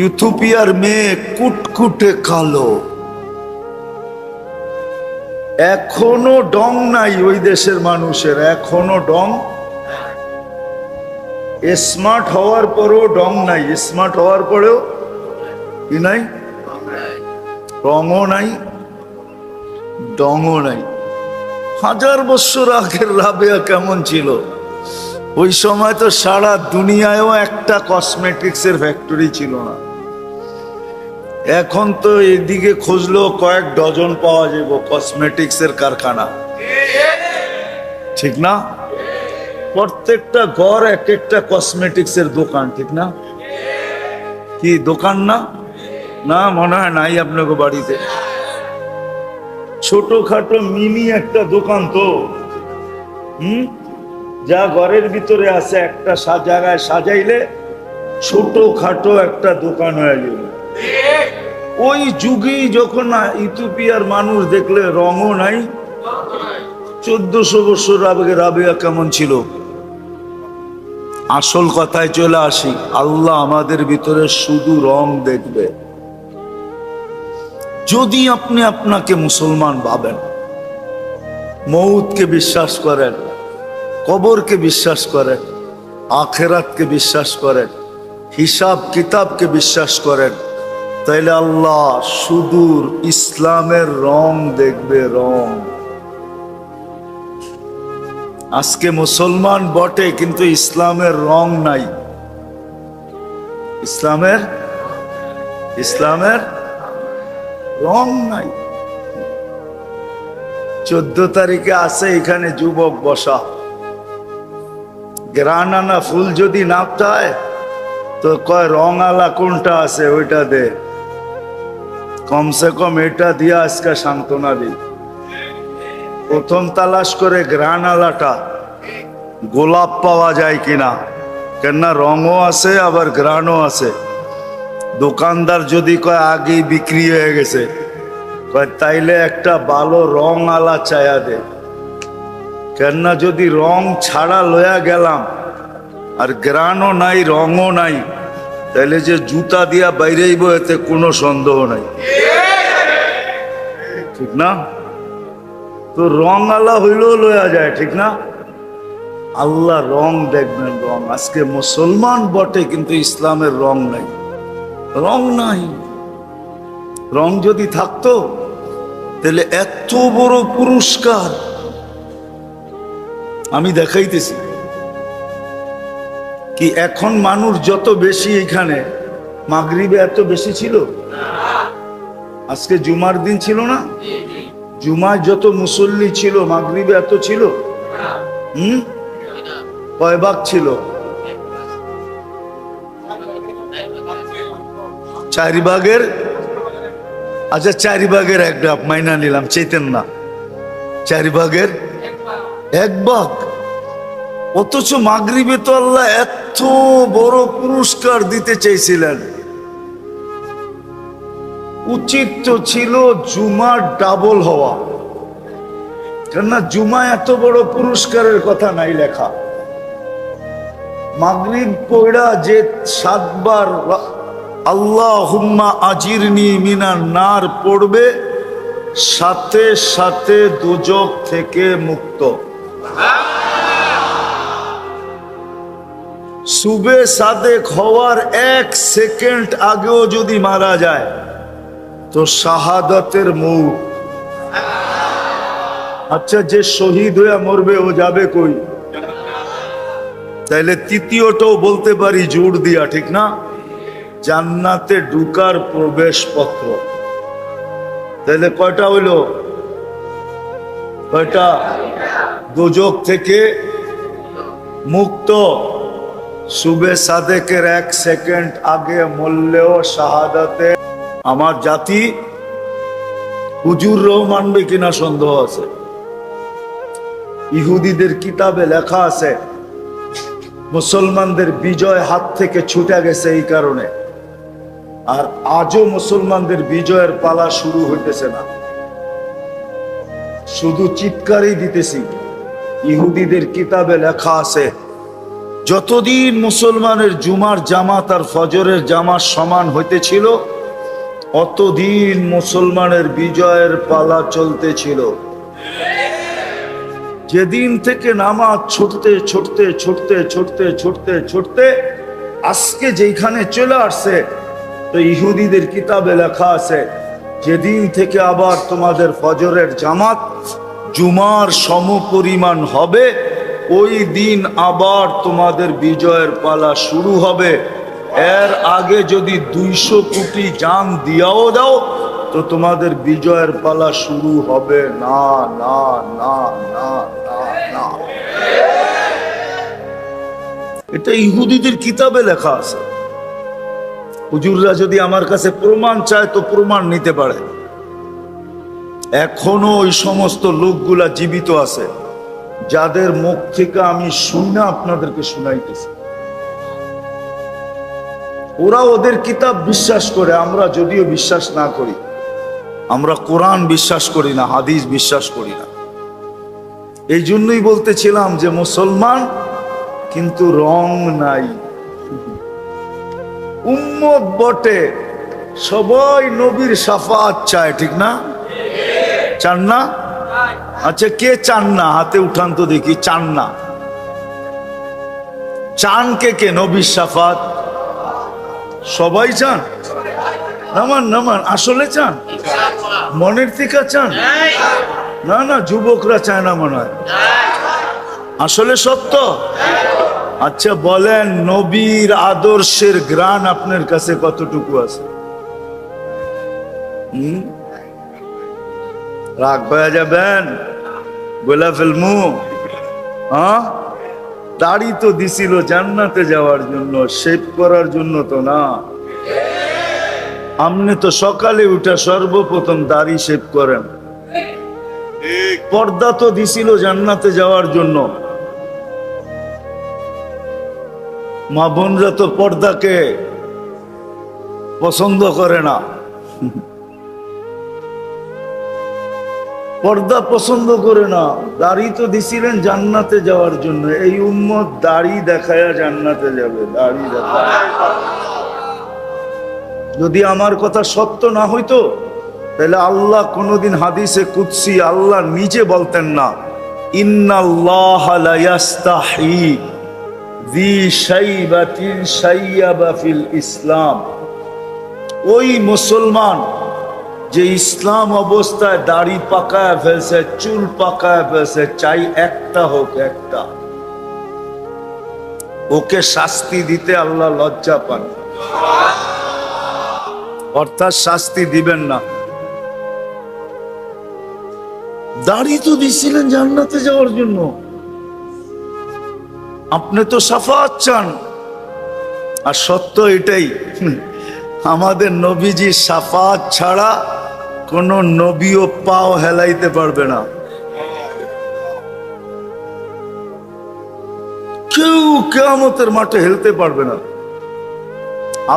ইথিওপিয়ার মেয়ে, কুটকুটে কালো। এখনো ডং নাই ওই দেশের মানুষের, এখনো ডং। স্মার্ট হওয়ার পরেও ডং নাই, স্মার্ট হওয়ার পরেও কি নাই? রঙও নাই, ডঙও নাই। 1000 বছর আগের রাবেয়া কেমন ছিল? ওই সময় তো সারা দুনিয়ায়ও একটা কসমেটিক্সের ফ্যাক্টরি ছিল না। এখন তো এদিকে খুঁজলেও কয়েক ডজন পাওয়া যাবে কসমেটিক্সের কারখানা, ঠিক না? প্রত্যেকটা ঘর এক একটা কসমেটিক্সের দোকান, ঠিক না? কি দোকান না? না, মনে হয় নাই আপনাকে বাড়িতে। ছোটখাটো মিনি একটা দোকান তো, যা ঘরের ভিতরে আছে একটা জায়গায় সাজাইলে ছোটখাটো একটা দোকান হয়ে যাবে। ওই যুগেই যখন ইথিওপিয়ার মানুষ দেখলে রঙও নাই। 1400 বছর আগে রাবেয়া কেমন ছিল? আসল কথায় চলে আসি, আল্লাহ আমাদের ভিতরে শুধু রং দেখবে যদি আপনি আপনাকে মুসলমান ভাবেন, মৌতকে বিশ্বাস করেন, কবরকে বিশ্বাস করেন, আখেরাতকে বিশ্বাস করেন, হিসাব কিতাবকে বিশ্বাস করেন, তাইলে আল্লাহ সুদূর ইসলামের রং দেখবে, রং। আজকে মুসলমান বটে কিন্তু ইসলামের রং নাই। ইসলামের রং নাই। 14 তারিখে আছে এখানে যুবক বসা, গ্রানানা ফুল যদি নাপটায় তো কয় রং আলা কোনটা আছে ওইটা দে, কমসে কম এটা দিয়া আজকে সান্ত্বনা দিই। প্রথম তালাশ করে গ্রানালাটা গোলাপ পাওয়া যায় কিনা, কেননা রঙও আছে আবার গ্রানও আছে। দোকানদার যদি কয় আগেই বিক্রি হয়ে গেছে, কয় তাইলে একটা ভালো রং আলা চায়া দে, কেননা যদি রং ছাড়া লয়া গেলাম আর গ্রানও নাই রঙও নাই, তাইলে যে জুতা দিয়া বাইরেইব এতে কোনো সন্দেহ নাই, ঠিক না? তো রং আলা হইলেও লয়া যায়, ঠিক না? আল্লাহ রং দেখবেন, রং। আজকে মুসলমান বটে কিন্তু ইসলামের রং নাই, রং নাই। রং যদি থাকতো তাহলে এত বড় পুরস্কার আমি দেখাইতেছি কি। এখন মানুষ যত বেশি, এখানে মাগরিবে এত বেশি ছিল, আজকে জুমার দিন ছিল না, জুমায় যত মুসল্লি ছিল মাগরিবে এত ছিল? কয় ভাগ ছিল? 4 ভাগের, আচ্ছা 4 ভাগের 1 ভাগ মাইনা নিলাম, চেতেন না, 4 ভাগের 1 ভাগ। অথচ মাগরিবে তো আল্লাহ এত বড় পুরস্কার দিতে চাইছিলেন। উচিত তো ছিল জুমার ডাবল হওয়া, কেননা জুমা এত বড় পুরস্কারের কথা নাই লেখা। মাগরিব পড়া যে 7 বার আল্লাহুম্মা আজিরনি মিনান নার পড়বে, সাথে সাথে দোজখ থেকে মুক্ত। সুবে সাদেক হওয়ার 1 সেকেন্ড আগেও যদি মারা যায় তো শাহাদাতের মৌত। আচ্ছা, যে শহীদ হয়ে মরবে ও যাবে কই? তাইলে তৃতীয়টাও বলতে পারি জোর দিয়া, ঠিক না? জান্নাতে ঢুকার প্রবেশ পত্র। তাইলে কয়টা হইল? কয়টা? দোজখ থেকে মুক্ত। সুবে সাদেকের 1 সেকেন্ড আগে মরলেও শাহাদাতে। আমার জাতি হুজুররাও মানবে কিনা সন্দেহ আছে। ইহুদিদের কিতাবে লেখা আছে মুসলমানদের বিজয় হাত থেকে ছুটে গেছে এই কারণে, আর আজও মুসলমানদের বিজয়ের পালা শুরু হইতেছে না, শুধু চিৎকারই দিতেছি। ইহুদিদের কিতাবে লেখা আছে যতদিন মুসলমানের জুমার জামাত আর ফজরের জামাত সমান হইতেছিল অতদিন মুসলমানের বিজয়ের পালা চলতেছিল। যেদিন থেকে নামাজ ছুটতে ছুটতে ছুটতে ছুটতে ছুটতে ছুটতে আজকে যেখানে চলে আসছে, তো ইহুদিদের কিতাবে লেখা আছে যেদিন থেকে আবার তোমাদের ফজরের জামাত জুমার সমপরিমাণ হবে, ওই দিন আবার তোমাদের বিজয়ের পালা শুরু হবে। এর আগে যদি 200 কোটি জান দিয়াও দাও তো তোমাদের বিজয়ের পালা শুরু হবে না, না, না, না, না, না। এটা ইহুদিদের কিতাবে লেখা আছে। হুজুররা যদি আমার কাছে প্রমাণ চায় তো প্রমাণ নিতে পারে। এখনো ওই সমস্ত লোকগুলা জীবিত আছে যাদের মুখ থেকে আমি শুনে আপনাদেরকে শুনাইতেছি। ওরা ওদের কিতাব বিশ্বাস করে, আমরা যদিও বিশ্বাস না করি। আমরা কোরআন বিশ্বাস করি না, হাদিস বিশ্বাস করি না। এই জন্যই বলতেছিলাম যে মুসলমান কিন্তু রং নাই, উম্মত বটে, সবাই নবীর শাফাত চায়, ঠিক না? চান না? আচ্ছা, কে চান না? হাতে উঠান তো দেখি। চান না? চান কে কে নবীর শাফাত? সবাই চান? নামান নামান, আসলে চান? মনের থেকে চান? না না, যুবকরা চায় না মনে হয়। আসলে সত্য? আচ্ছা বলেন, নবীর আদর্শের গ্রাণ আপনার কাছে কতটুকু আছে? রাগ হয়ে যাবেন, বলে ফেলমু। হ্যাঁ, দাড়ি তো দিছিল জান্নাতে যাওয়ার জন্য, শেভ করার জন্য তো না। আপনি তো সকালে উঠে সর্বপ্রথম দাড়ি শেভ করেন। পর্দা তো দিছিল জান্নাতে যাওয়ার জন্য। মা বোনরা তো পর্দাকে পছন্দ করে না, পর্দা পছন্দ করে না। দাড়ি তো দিছিলেন জান্নাতে যাওয়ার জন্য। এই উম্মত দাড়ি দেখায়া জান্নাতে যাবে, দাড়ি দেখায়। যদি আমার কথা সত্য না হইতো তাহলে আল্লাহ কোনদিন হাদিসে কুদসি আল্লাহ নিজে বলতেন না, ইন্নাল্লাহ লা ইয়াস্তাহি যী শাইবাতিন শাইয়াবা ফিল ইসলাম। ওই মুসলমান যে ইসলাম অবস্থায় দাড়ি পাকায় ফেলছে, চুল পাকায় ফেলছে, চাই একটা হোক, একটা, ওকে শাস্তি দিতে আল্লাহ লজ্জা পান, অর্থাৎ শাস্তি দিবেন না। দাড়ি তো দিছিলেন জান্নাতে যাওয়ার জন্য, আপনি তো শাফাত চান। আর সত্য এটাই, আমাদের নবীজি শাফাত ছাড়া কোন নবীও পাও হেলাইতে পারবে না। কেউ কিয়ামতের মাঠে হেলতে পারবে না।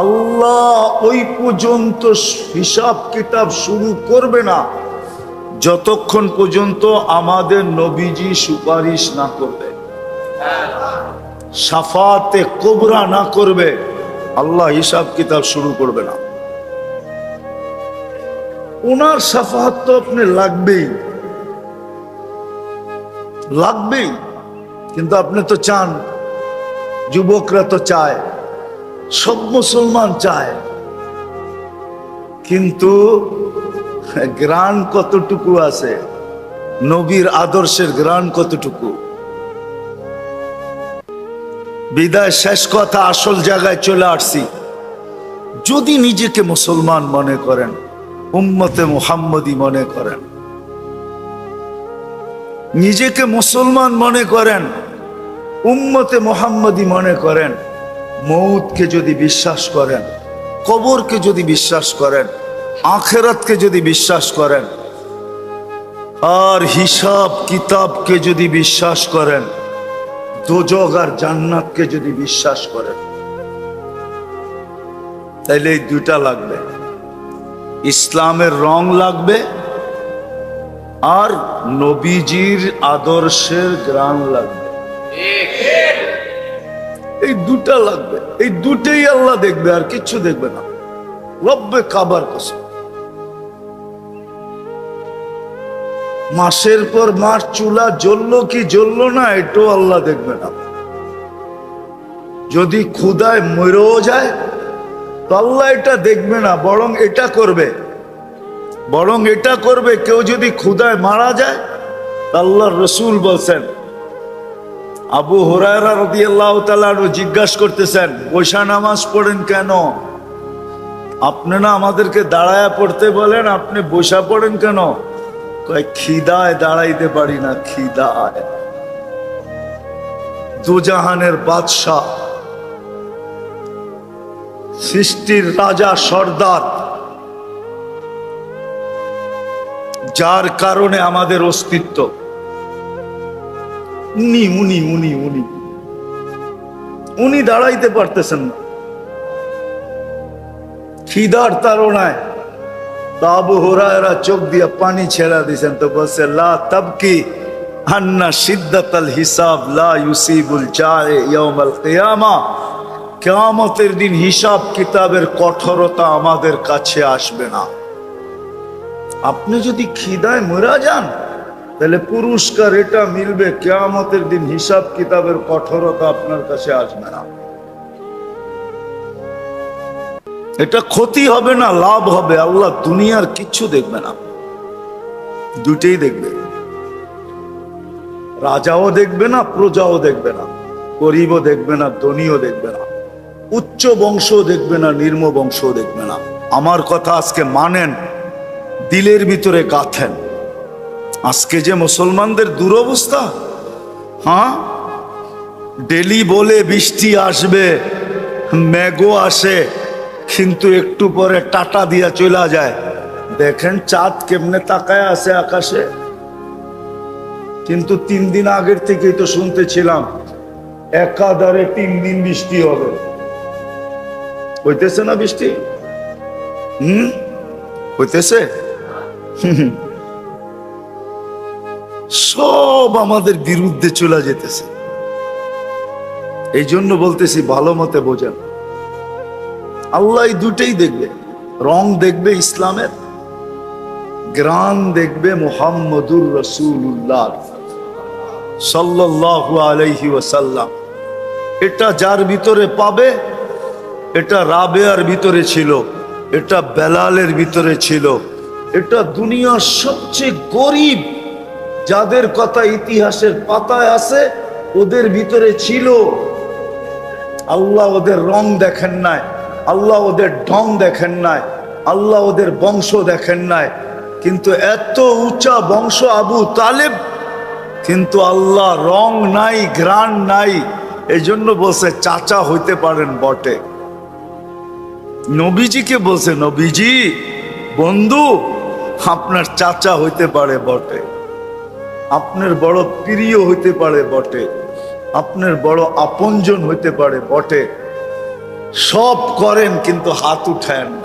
আল্লাহ ওই পর্যন্ত হিসাব কিতাব শুরু করবে না যতক্ষণ পর্যন্ত আমাদের নবীজি সুপারিশ না করবে, শাফাতে কুবরা না করবে, আল্লাহ হিসাব কিতাব শুরু করবে না। ওনার শাফাত তো আপনি লাগবেই, লাগবেই। কিন্তু আপনি তো চান, যুবকরা তো চায়, সব মুসলমান চায়, কিন্তু গ্রাণ কতটুকু আছে? নবীর আদর্শের গ্রাণ কতটুকু? বিদায় শেষ কথা, আসল জায়গায় চলে আসছি। যদি নিজেকে মুসলমান মনে করেন, উম্মতে মুহাম্মদী মনে করেন, নিজেকে মুসলমান মনে করেন, উম্মতে মুহাম্মদী মনে করেন, মৌতকে যদি বিশ্বাস করেন, কবরকে যদি বিশ্বাস করেন, আখিরাতকে যদি বিশ্বাস করেন, আর হিসাব কিতাবকে যদি বিশ্বাস করেন, দোজখ আর জান্নাতকে যদি বিশ্বাস করেন, তাইলে এই দুইটা লাগবে। ইসলামের রং লাগবে আর নবীজির আদর্শের গ্রাণ লাগবে। এই দুটা লাগবে, এই দুটেই আল্লাহ দেখবে, আর কিচ্ছু দেখবে না। রব্বে কাবার কসম, মাসের পর মাস চুলা জ্বললো কি জ্বললো না এটাও আল্লাহ দেখবে না। যদি ক্ষুধায় মরেও যায় তো আল্লাহ এটা দেখবে না, বরং এটা করবে, বরং এটা করবে, কেউ যদি ক্ষুধায় মারা যায়, আল্লাহর রসুল বলছেন, আবু হুরায়রা রাদিয়াল্লাহু তাআলা জিজ্ঞাসা করতেছেন, বৈশা নামাজ পড়েন কেন? আপনি না আমাদেরকে দাঁড়ায় পড়তে বলেন, আপনি বৈশা পড়েন কেন? কয়, খিদায় দাঁড়াইতে পারি না, খিদায়। দুজাহানের বাদশাহ, সৃষ্টির রাজা সর্দার, যার কারণে আমাদের অস্তিত্ব, উনি উনি উনি উনি উনি দাঁড়াইতে পারতেছেন না খিদার তাড়নায়। তো আবু হুরায়রা চোখ দিয়ে পানি ছেড়া দিয়েছেন, তো বলছে, লা তাবকি আন্না শিদ্দাতাল হিসাব লা ইউসিবুল জায়ে ইয়াউমাল কিয়ামা। কিয়ামতের দিন হিসাব কিতাবের কঠোরতা আমাদের কাছে আসবে না। আপনি যদি খিদায় মরা যান, তাহলে পুরস্কার এটা মিলবে, কিয়ামতের দিন হিসাব কিতাবের কঠোরতা আপনার কাছে আসবে না। এটা ক্ষতি হবে না, লাভ হবে। আল্লাহ দুনিয়ার কিচ্ছু দেখবে না, দুটেই দেখবে। রাজাও দেখবে না, প্রজাও দেখবে না, গরিবও দেখবে না, ধনীও দেখবে না, উচ্চ বংশও দেখবে না, নিম্ন বংশও দেখবে না। আমার কথা আজকে মানেন, দিলের ভিতরে গাঁথেন। আজকে যে মুসলমানদের দুরবস্থা, হ্যাঁ, ডেলি বলে বৃষ্টি আসবে, মেঘও আসে, কিন্তু একটু পরে টাটা দিয়া চলে যায়। দেখেন চাঁদ কেমনে তাকায় আছে আকাশে। কিন্তু 3 দিন আগের থেকেই তো শুনতেছিলাম একাধারে 3 দিন বৃষ্টি হবে। হইতেছে না বৃষ্টি? হইতেছে। সব আমাদের বিরুদ্ধে চলে যেতেছে। এই জন্য বলতেছি, ভালো মতে বোঝেন। আল্লাহ দুটেই দেখবে, রং দেখবে ইসলামের, গ্রান দেখবে মুহাম্মদুর রাসূলুল্লাহ সাল্লাল্লাহু আলাইহি ওয়াসাল্লাম। এটা যার ভিতরে পাবে, এটা রাবেয়ার ভিতরে ছিল, এটা বেলালের ভিতরে ছিল, এটা দুনিয়ার সবচেয়ে গরিব যাদের কথা ইতিহাসের পাতায় আছে, ওদের ভিতরে ছিল। আল্লাহ ওদের রং দেখেন নাই, আল্লাহ ওদের ঢং দেখেন নাই, আল্লাহ ওদের বংশ দেখেন নাই, কিন্তু এত উঁচা বংশ আবু তালেব, কিন্তু আল্লাহ রং নাই, ঘ্রাণ নাই। এই জন্য বলছে চাচা হইতে পারেন বটে। নবীজিকে বলছে, নবীজি বন্ধু, আপনার চাচা হইতে পারে বটে, আপনার বড় প্রিয় হইতে পারে বটে, আপনার বড় আপনজন হইতে পারে বটে, সব করেন কিন্তু হাত উঠায়েন না।